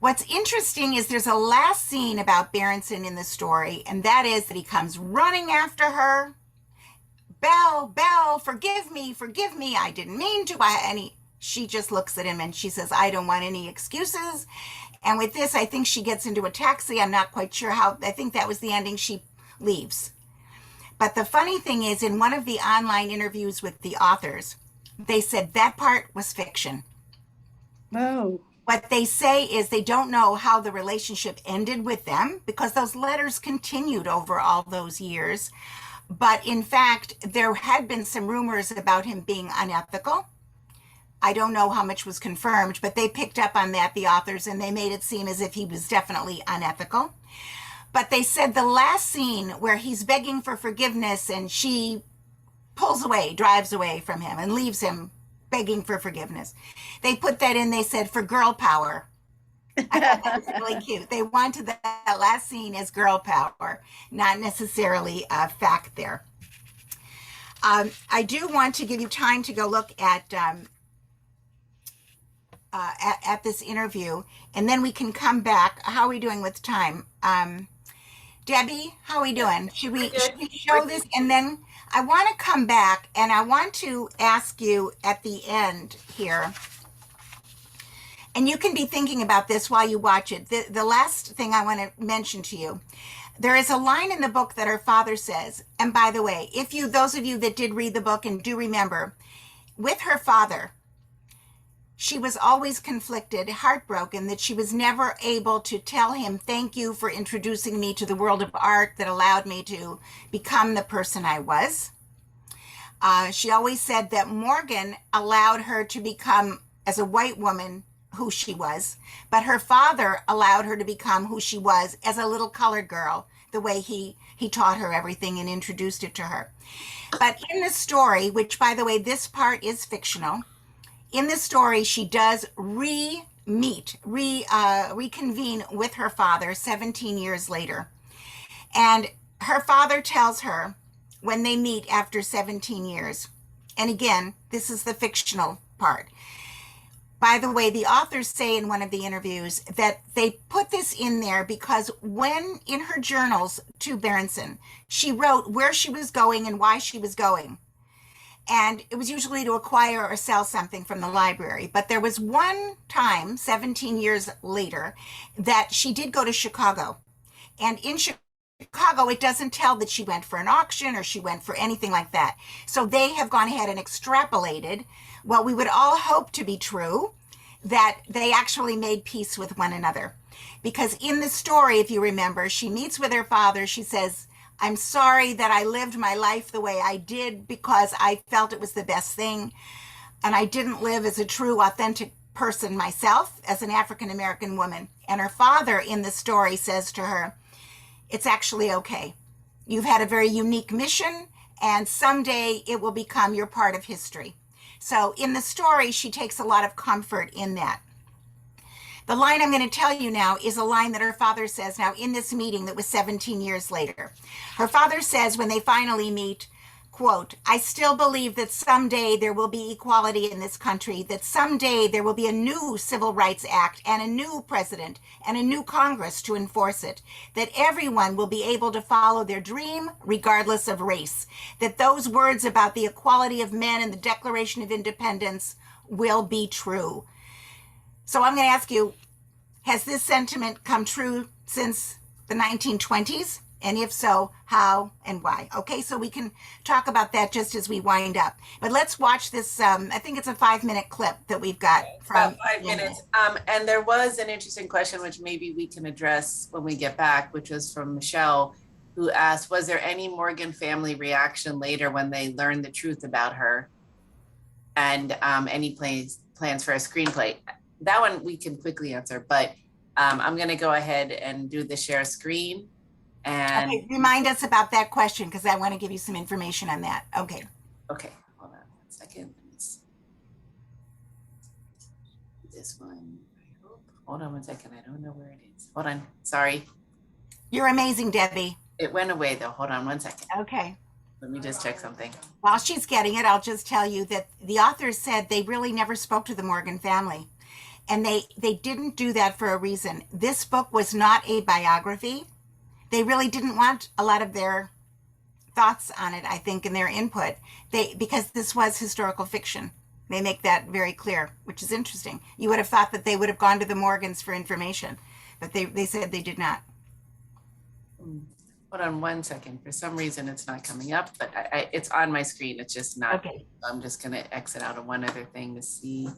What's interesting is there's a last scene about Berenson in the story, and that is that he comes running after her. Belle, Belle, forgive me, I didn't mean to. She just looks at him and she says, I don't want any excuses. And with this, I think she gets into a taxi. I'm not quite sure how, I think that was the ending. She leaves. But the funny thing is, in one of the online interviews with the authors, they said that part was fiction. Oh. What they say is they don't know how the relationship ended with them because those letters continued over all those years. But in fact, there had been some rumors about him being unethical. I don't know how much was confirmed, but they picked up on that, the authors, and they made it seem as if he was definitely unethical. But they said the last scene where he's begging for forgiveness and she pulls away, drives away from him and leaves him begging for forgiveness. They put that in, they said, for girl power. I thought that was really cute. They wanted that last scene as girl power, not necessarily a fact there. I do want to give you time to go look at this interview, and then we can come back. How are we doing with time? Debbie, how are we doing? Should we show this? And then I want to come back, and I want to ask you at the end here, and you can be thinking about this while you watch it. The last thing I want to mention to you, there is a line in the book that her father says, and by the way, those of you that did read the book and do remember, with her father, she was always conflicted, heartbroken that she was never able to tell him, thank you for introducing me to the world of art that allowed me to become the person I was. She always said that Morgan allowed her to become, as a white woman, who she was, but her father allowed her to become who she was as a little colored girl, the way he taught her everything and introduced it to her. But in the story, which by the way, this part is fictional, in the story, she does reconvene with her father 17 years later. And her father tells her when they meet after 17 years, and again, this is the fictional part. By the way, the authors say in one of the interviews that they put this in there because when in her journals to Berenson, she wrote where she was going and why she was going. And it was usually to acquire or sell something from the library. But there was one time, 17 years later, that she did go to Chicago. And in Chicago, it doesn't tell that she went for an auction or she went for anything like that. So they have gone ahead and extrapolated what we would all hope to be true, that they actually made peace with one another. Because in the story, if you remember, she meets with her father. She says, I'm sorry that I lived my life the way I did because I felt it was the best thing. And I didn't live as a true, authentic person myself, as an African-American woman. And her father in the story says to her, it's actually okay. You've had a very unique mission, and someday it will become your part of history. So in the story, she takes a lot of comfort in that. The line I'm going to tell you now is a line that her father says now in this meeting that was 17 years later. Her father says when they finally meet, quote, I still believe that someday there will be equality in this country, that someday there will be a new Civil Rights Act and a new president and a new Congress to enforce it, that everyone will be able to follow their dream regardless of race, that those words about the equality of men in the Declaration of Independence will be true. So I'm going to ask you, has this sentiment come true since the 1920s? And if so, how and why? Okay, so we can talk about that just as we wind up. But let's watch this. I think it's a 5-minute clip that we've got from about 5 minutes. And there was an interesting question, which maybe we can address when we get back, which was from Michelle, who asked, was there any Morgan family reaction later when they learned the truth about her? And any plans for a screenplay? That one we can quickly answer, but I'm going to go ahead and do the share screen. And okay, remind us about that question because I want to give you some information on that. Okay. Okay, hold on 1 second. This one, I hope. Hold on 1 second. I don't know where it is. Hold on. Sorry. You're amazing, Debbie. It went away though. Hold on 1 second. Okay. Let me just check something. While she's getting it, I'll just tell you that the authors said they really never spoke to the Morgan family. And they didn't do that for a reason. This book was not a biography. They really didn't want a lot of their thoughts on it, I think, and their input. Because this was historical fiction. They make that very clear, which is interesting. You would have thought that they would have gone to the Morgans for information, but they said they did not. Hold on 1 second. For some reason, it's not coming up, but it's on my screen. It's just not. Okay. I'm just going to exit out of one other thing to see.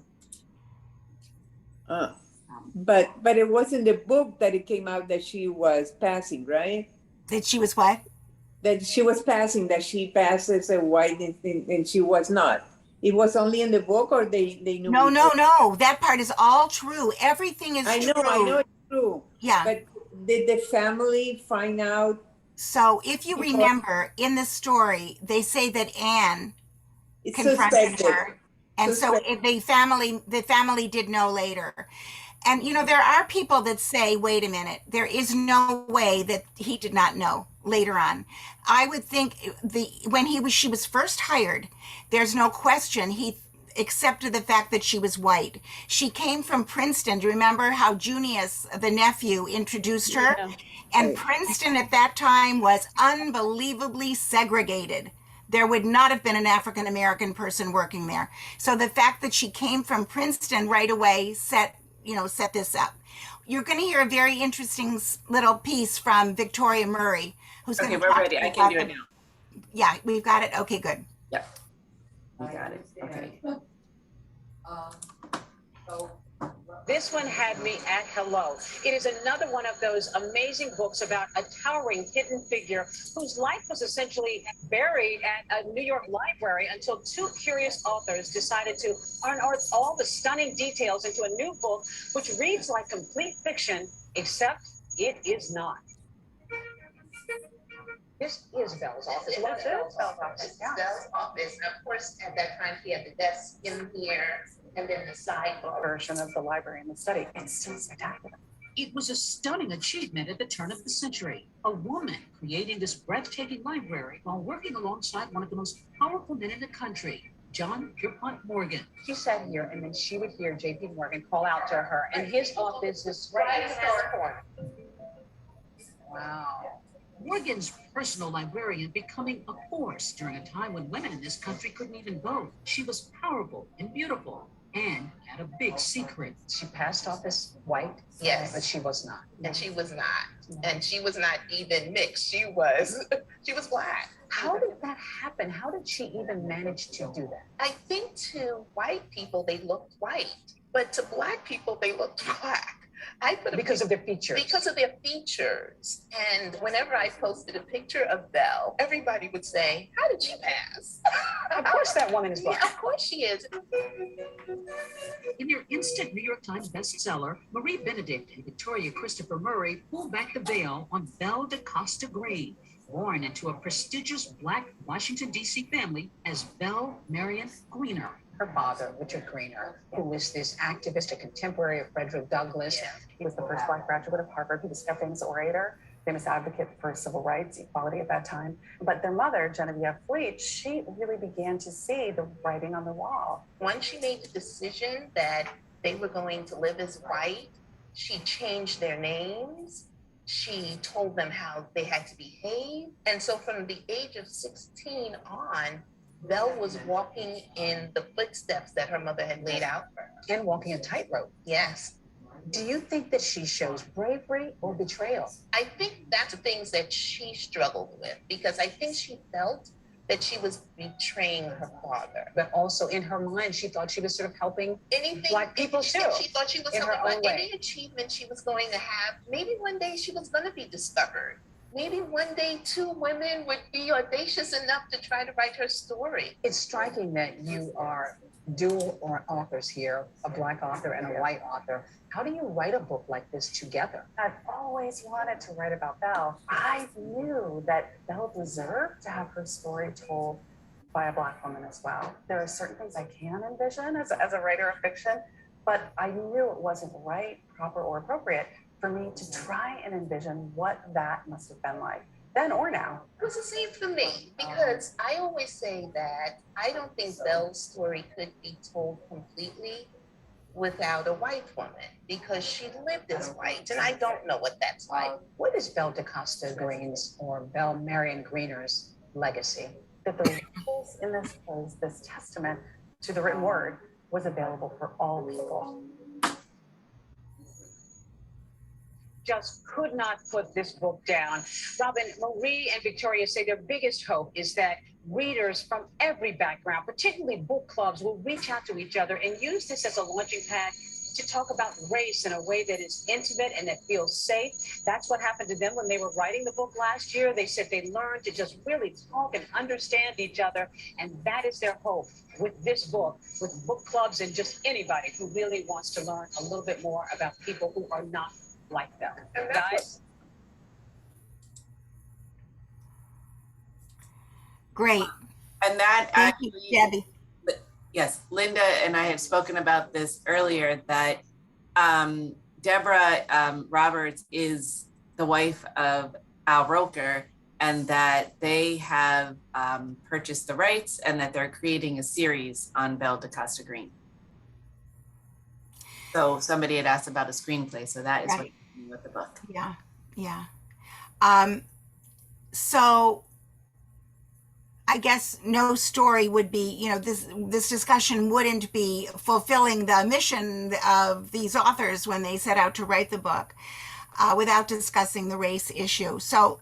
But it wasn't the book that it came out that she was passing, right? That she was what? That she was passing, that she passes a white and she was not. It was only in the book, or they knew? No. That part is all true. Everything is true. I know it's true. Yeah. But did the family find out? So if you remember in the story, they say that Anne confronted her. And so the family did know later. And, you know, there are people that say, wait a minute, there is no way that he did not know later on. I would think when she was first hired, there's no question he accepted the fact that she was white. She came from Princeton. Do you remember how Junius, the nephew, introduced her? Yeah. And Princeton at that time was unbelievably segregated. There would not have been an African-American person working there. So the fact that she came from Princeton right away set this up. You're going to hear a very interesting little piece from Victoria Murray, who's going to we're ready. I can do it now. Yeah, we've got it. Okay, good. Yep. We got it. Okay. This one had me at hello. It is another one of those amazing books about a towering hidden figure whose life was essentially buried at a New York library until two curious authors decided to unearth all the stunning details into a new book, which reads like complete fiction, except it is not. This is Belle's office. What's Belle's office? Belle's office. Of course, at that time, she had the desk in here and then the side version of the library and the study. It's so spectacular. It was a stunning achievement at the turn of the century. A woman creating this breathtaking library while working alongside one of the most powerful men in the country, John Pierpont Morgan. She sat here and then she would hear J.P. Morgan call out to her, and his office is right in this corner. Wow. Morgan's personal librarian becoming a force during a time when women in this country couldn't even vote. She was powerful and beautiful and had a big secret. She passed off as white, yes, but she was not. And she was not. And she was not even mixed. She was black. How did that happen? How did she even manage to do that? I think to white people, they looked white, but to black people, they looked black. Because of their features. Because of their features. And whenever I posted a picture of Belle, everybody would say, how did she pass? Of course that woman is black. Yeah, of course she is. In their instant New York Times bestseller, Marie Benedict and Victoria Christopher Murray pulled back the veil on Belle DaCosta Green, born into a prestigious black Washington, D.C. family as Belle Marion Greener. Her father, Richard Greener, who was this activist, a contemporary of Frederick Douglass. He was the first black graduate of Harvard. He was a famous orator. famous advocate for civil rights, equality at that time. But their mother, Genevieve Fleet, she really began to see the writing on the wall. Once she made the decision that they were going to live as white, she changed their names. She told them how they had to behave. And so from the age of 16 on, Belle was walking in the footsteps that her mother had laid out for her. And walking a tightrope. Yes. Do you think that she shows bravery or betrayal? I think that's the things that she struggled with, because I think she felt that she was betraying her father. But also in her mind, she thought she was sort of helping anything Black people too. She thought she was in her helping own any way. achievement she was going to have. Maybe one day she was going to be discovered. Maybe one day two women would be audacious enough to try to write her story. It's striking that you are dual authors here, a Black author and a white author. How do you write a book like this together? I've always wanted to write about Belle. I knew that Belle deserved to have her story told by a Black woman as well. There are certain things I can envision as a writer of fiction, but I knew it wasn't right, proper, or appropriate for me to try and envision what that must have been like, then or now. It was the same for me, because I always say that I don't think Belle's story could be told completely without a white woman, because she lived as white, and I don't know what that's like. What is Belle DaCosta Green's, or Belle Marion Greener's, legacy? That the rules in this place, this testament to the written word, was available for all people. Just could not put this book down. Robin, Marie and Victoria say their biggest hope is that readers from every background, particularly book clubs, will reach out to each other and use this as a launching pad to talk about race in a way that is intimate and that feels safe. That's what happened to them when they were writing the book last year. They said they learned to just really talk and understand each other. And that is their hope with this book, with book clubs and just anybody who really wants to learn a little bit more about people who are not like them. Guys? Great. And that Thank actually, you, Debbie. yes, Lynda and I have spoken about this earlier, that Deborah Roberts is the wife of Al Roker, and that they have purchased the rights and that they're creating a series on Belle DaCosta Green. So somebody had asked about a screenplay, so that is Right. what you're doing with the book. Yeah, yeah. So I guess no story would be, you know, this discussion wouldn't be fulfilling the mission of these authors when they set out to write the book without discussing the race issue. So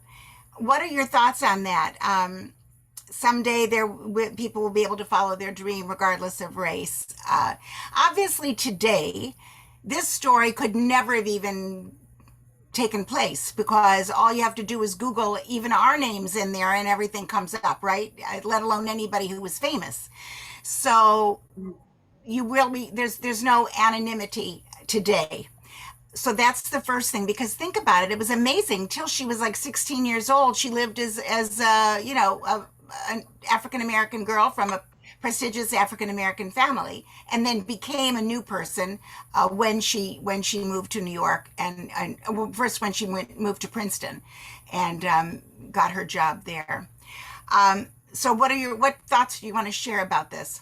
what are your thoughts on that? Someday people will be able to follow their dream regardless of race. Obviously today, this story could never have even taken place, because all you have to do is Google even our names in there and everything comes up, right? Let alone anybody who was famous. So you will be, there's no anonymity today. So that's the first thing, because think about it. It was amazing. Till she was like 16 years old, she lived as you know, an African-American girl from a prestigious African-American family, and then became a new person when she moved to New York, and well, first when she moved to Princeton and got her job there. So what thoughts do you want to share about this,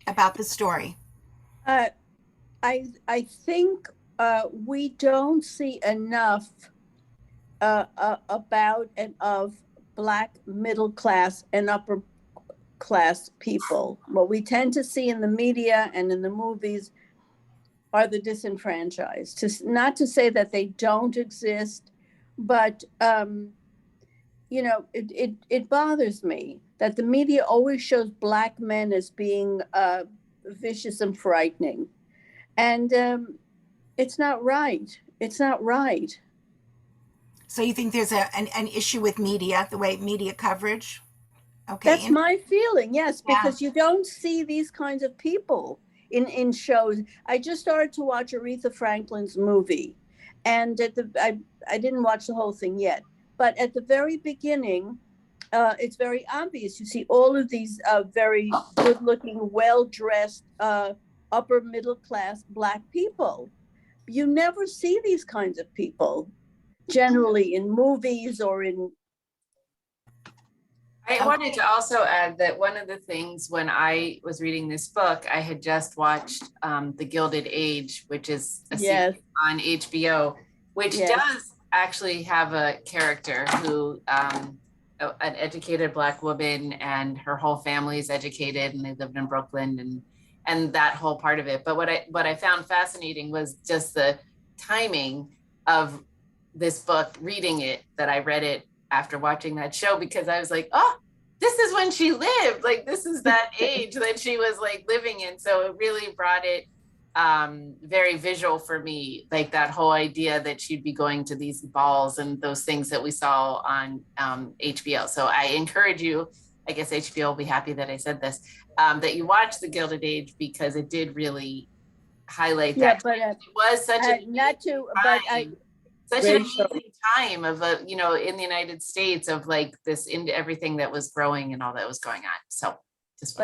about the story? I think we don't see enough about and of Black middle class and upper class people. What we tend to see in the media and in the movies are the disenfranchised. Not to say that they don't exist, but you know, it bothers me that the media always shows Black men as being vicious and frightening. And it's not right. It's not right. So you think there's an issue with media, the way media coverage? Okay. That's my feeling, yes, because you don't see these kinds of people in shows. I just started to watch Aretha Franklin's movie, and I didn't watch the whole thing yet, but at the very beginning, it's very obvious. You see all of these very good-looking, well-dressed, upper middle class Black people. You never see these kinds of people generally in movies or in. I wanted to also add that one of the things when I was reading this book, I had just watched The Gilded Age, which is a series on HBO, which does actually have a character who, an educated Black woman, and her whole family is educated, and they lived in Brooklyn, and that whole part of it. But what I found fascinating was just the timing of this book, reading it, that I read it after watching that show, because I was like, oh, this is when she lived. Like, this is that age that she was like living in. So it really brought it very visual for me, like that whole idea that she'd be going to these balls and those things that we saw on HBO. So I encourage you, I guess HBO will be happy that I said this, that you watch The Gilded Age, because it did really highlight that. But it was such an amazing time of in the United States, of like this, into everything that was growing and all that was going on. So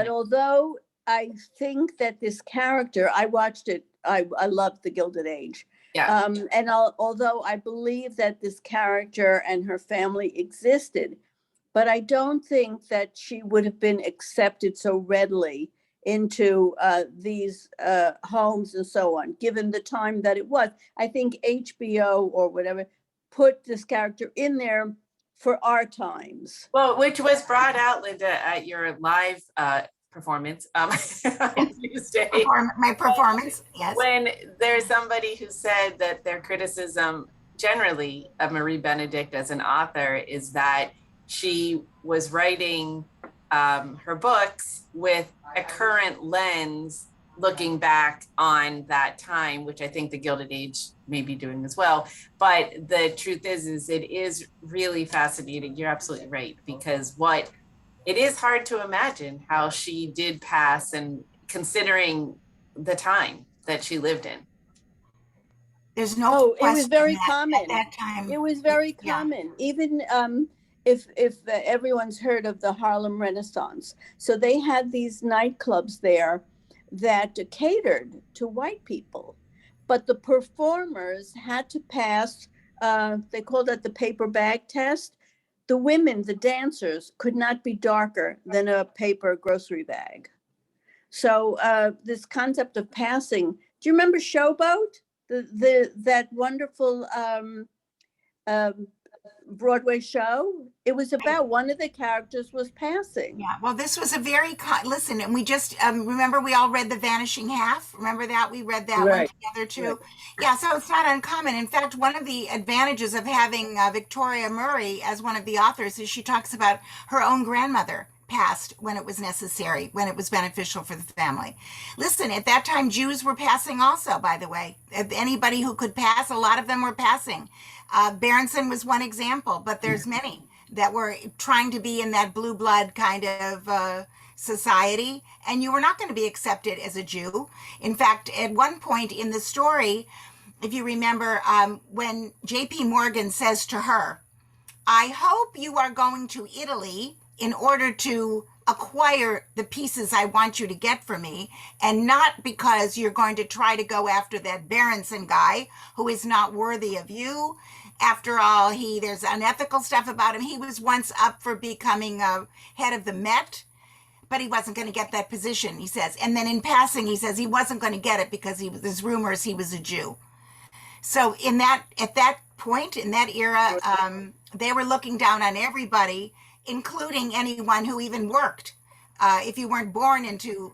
although I think that this character, I watched it, I loved The Gilded Age. Yeah. Although I believe that this character and her family existed, but I don't think that she would have been accepted so readily into these homes and so on, given the time that it was. I think HBO or whatever put this character in there for our times. Well, which was brought out, Lynda, at your live performance on Tuesday. My performance, yes. When there's somebody who said that their criticism generally of Marie Benedict as an author is that she was writing her books with a current lens, looking back on that time, which I think The Gilded Age may be doing as well. But the truth is it is really fascinating. You're absolutely right, because it is hard to imagine how she did pass, and considering the time that she lived in. There's no it was very common at that time. It was very common. Even if everyone's heard of the Harlem Renaissance. So they had these nightclubs there that catered to white people, but the performers had to pass, they called it the paper bag test. The women, the dancers, could not be darker than a paper grocery bag. So this concept of passing, do you remember Showboat? That wonderful Broadway show? It was about one of the characters was passing. Yeah, well, this was a very, listen, and we just, remember we all read The Vanishing Half? Remember that? We read that one together too. Right. Yeah, so it's not uncommon. In fact, one of the advantages of having Victoria Murray as one of the authors is she talks about her own grandmother passed when it was necessary, when it was beneficial for the family. Listen, at that time, Jews were passing also, by the way. Anybody who could pass, a lot of them were passing. Berenson was one example, but there's many that were trying to be in that blue blood kind of society, and you were not going to be accepted as a Jew. In fact, at one point in the story, if you remember, when J.P. Morgan says to her, I hope you are going to Italy in order to acquire the pieces I want you to get for me, and not because you're going to try to go after that Berenson guy who is not worthy of you. After all, there's unethical stuff about him. He was once up for becoming head of the Met, but he wasn't going to get that position, he says. And then in passing, he says he wasn't going to get it because there's rumors he was a Jew. So at that point, in that era, they were looking down on everybody, including anyone who even worked. If you weren't born into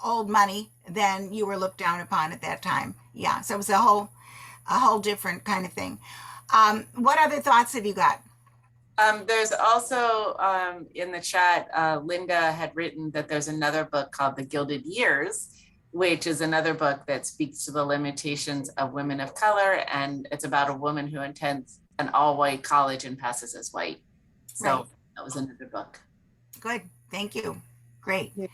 old money, then you were looked down upon at that time. Yeah, so it was a whole different kind of thing. What other thoughts have you got? There's also in the chat, Lynda had written that there's another book called The Gilded Years, which is another book that speaks to the limitations of women of color. And it's about a woman who attends an all-white college and passes as white. So that was another book. Good. Thank you. Great. Yeah.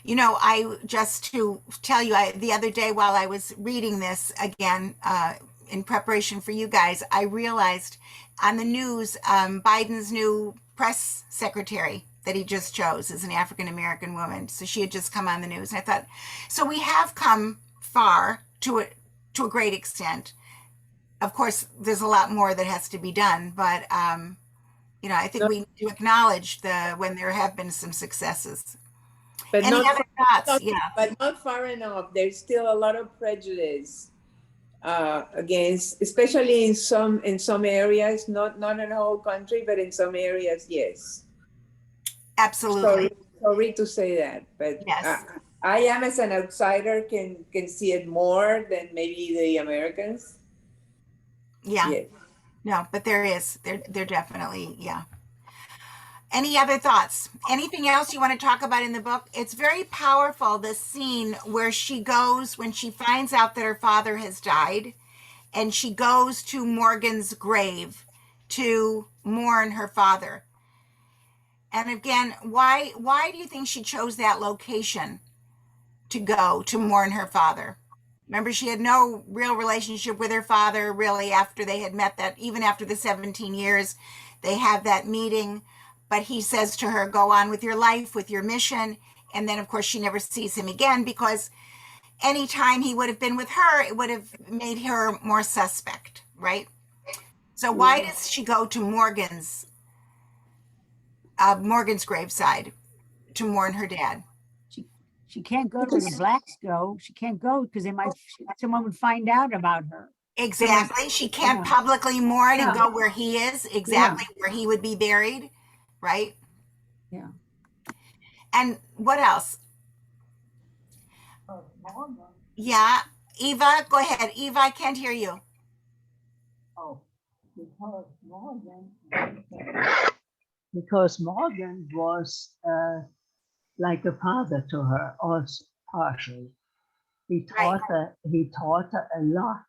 You know, just to tell you, the other day while I was reading this again, in preparation for you guys, I realized on the news, Biden's new press secretary that he just chose is an African-American woman. So she had just come on the news. And I thought, so we have come far to a great extent. of course, there's a lot more that has to be done, but I think we need to acknowledge when there have been some successes. But Any other thoughts? not, Yeah. but not far enough. There's still a lot of prejudice against, especially in some areas, not in the whole country, but in some areas, yes. Absolutely. Sorry to say that, but yes. I am, as an outsider, can see it more than maybe the Americans. Yeah. Yes. No, but there definitely, yeah. Any other thoughts? Anything else you want to talk about in the book? It's very powerful, this scene where she goes, when she finds out that her father has died, and she goes to Morgan's grave to mourn her father. And again, why do you think she chose that location to go to mourn her father? Remember, she had no real relationship with her father really after they had met, that even after the 17 years, they have that meeting. But he says to her, go on with your life, with your mission. And then, of course, she never sees him again, because anytime he would have been with her, it would have made her more suspect, right? So why does she go to Morgan's graveside to mourn her dad? She can't go to where the blacks go. She can't go because someone would find out about her. Exactly. She can't publicly mourn and go where he is, exactly where he would be buried, right? Yeah. And what else? Yeah. Eva, go ahead. Eva, I can't hear you. Oh, because Morgan was like a father to her, also partially. He taught her a lot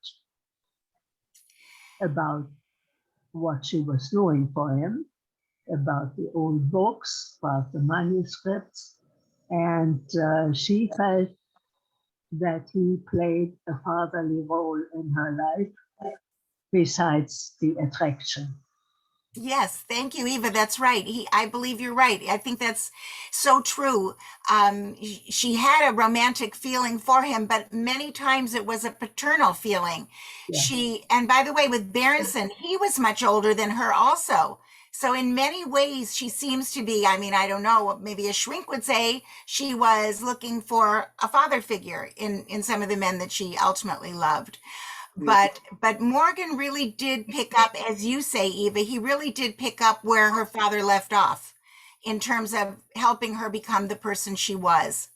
about what she was doing for him, about the old books, about the manuscripts, and she felt that he played a fatherly role in her life besides the attraction. Yes, thank you, Eva. That's right. I believe you're right. I think that's so true. She had a romantic feeling for him, but many times it was a paternal feeling. Yeah. And by the way, with Berenson, he was much older than her also. So in many ways, she seems to be, I mean, I don't know, maybe a shrink would say she was looking for a father figure in some of the men that she ultimately loved. But Morgan really did pick up, as you say, Eva, he really did pick up where her father left off in terms of helping her become the person she was.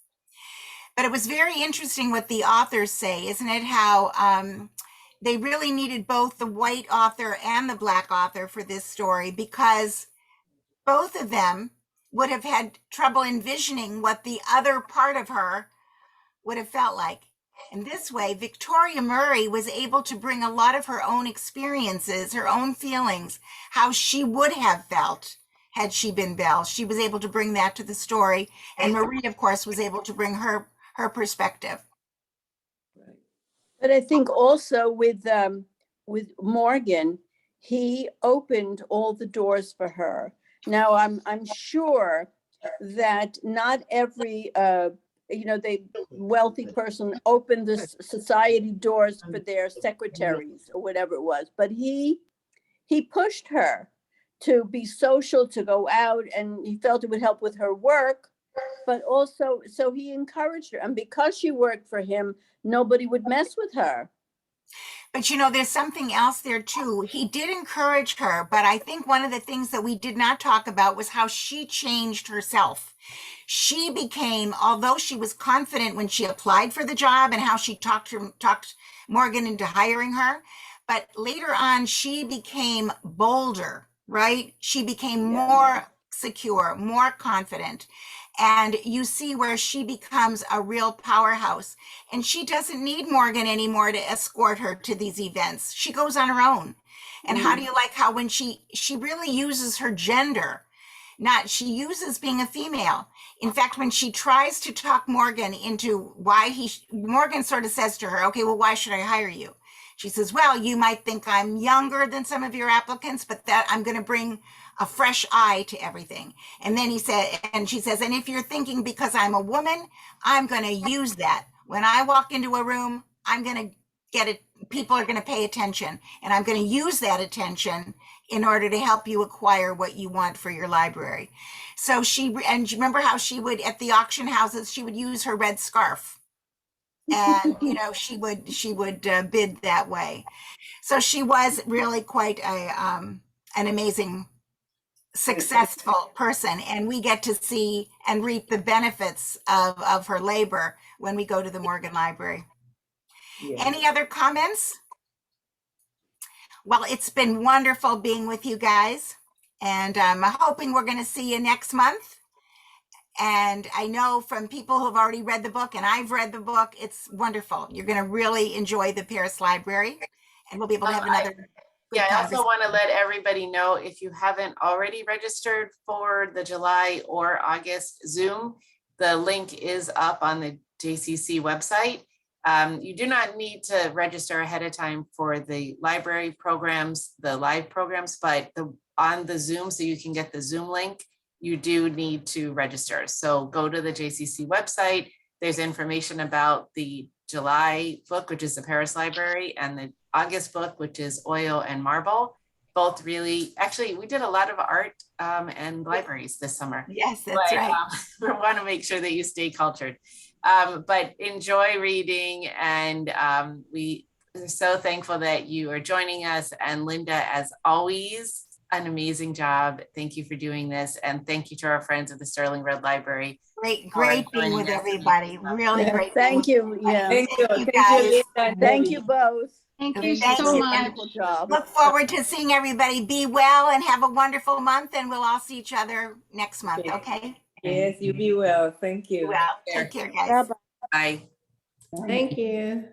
But it was very interesting what the authors say, isn't it? How they really needed both the white author and the black author for this story, because both of them would have had trouble envisioning what the other part of her would have felt like. In this way, Victoria Murray was able to bring a lot of her own experiences, her own feelings, how she would have felt had she been Belle. She was able to bring that to the story. And Marie, of course, was able to bring her perspective. But I think also with Morgan, he opened all the doors for her. Now, I'm sure that not every the wealthy person opened the society doors for their secretaries or whatever it was, but he pushed her to be social, to go out, and he felt it would help with her work, but also, so he encouraged her, and because she worked for him, nobody would mess with her. But there's something else there too. He did encourage her, but I think one of the things that we did not talk about was how she changed herself. She became, although she was confident when she applied for the job and how she talked Morgan into hiring her, but later on she became bolder, right? She became more secure, more confident. And you see where she becomes a real powerhouse. And she doesn't need Morgan anymore to escort her to these events. She goes on her own. And how do you like how when she really uses her gender, she uses being a female. In fact, when she tries to talk Morgan into Morgan sort of says to her, okay, well, why should I hire you? She says, well, you might think I'm younger than some of your applicants, but that I'm going to bring a fresh eye to everything. And then she says, and if you're thinking because I'm a woman, I'm going to use that. When I walk into a room, I'm going to get it. People are going to pay attention, and I'm going to use that attention in order to help you acquire what you want for your library. So and you remember how she would, at the auction houses, she would use her red scarf, and she would bid that way. So she was really quite an amazing, successful person, and we get to see and reap the benefits of her labor when we go to the Morgan Library. Yeah. Any other comments? Well, it's been wonderful being with you guys, and I'm hoping we're going to see you next month. And I know from people who've already read the book, and I've read the book, it's wonderful. You're going to really enjoy the Paris Library, and we'll be able to have another. I also want to let everybody know, if you haven't already registered for the July or August Zoom, the link is up on the JCC website. You do not need to register ahead of time for the library programs, the live programs, but on the Zoom, so you can get the Zoom link, you do need to register. So go to the JCC website. There's information about the July book, which is the Paris Library, and the August book, which is Oil and Marble. Both really, actually, we did a lot of art and libraries this summer. Yes, that's right. We want to make sure that you stay cultured. But enjoy reading, and we are so thankful that you are joining us. And Lynda, as always, an amazing job. Thank you for doing this, and thank you to our friends at the Sterling Red Library. Great being with everybody. Really great. Thank you. Yeah. Thank you. Thank you, Thank guys. you, Thank you both. Thank you Thank so you. much. Wonderful job. Look forward to seeing everybody. Be well and have a wonderful month, and we'll all see each other next month. Okay. Yes, you be well. Thank you. Well, take care, guys. Bye. Thank you.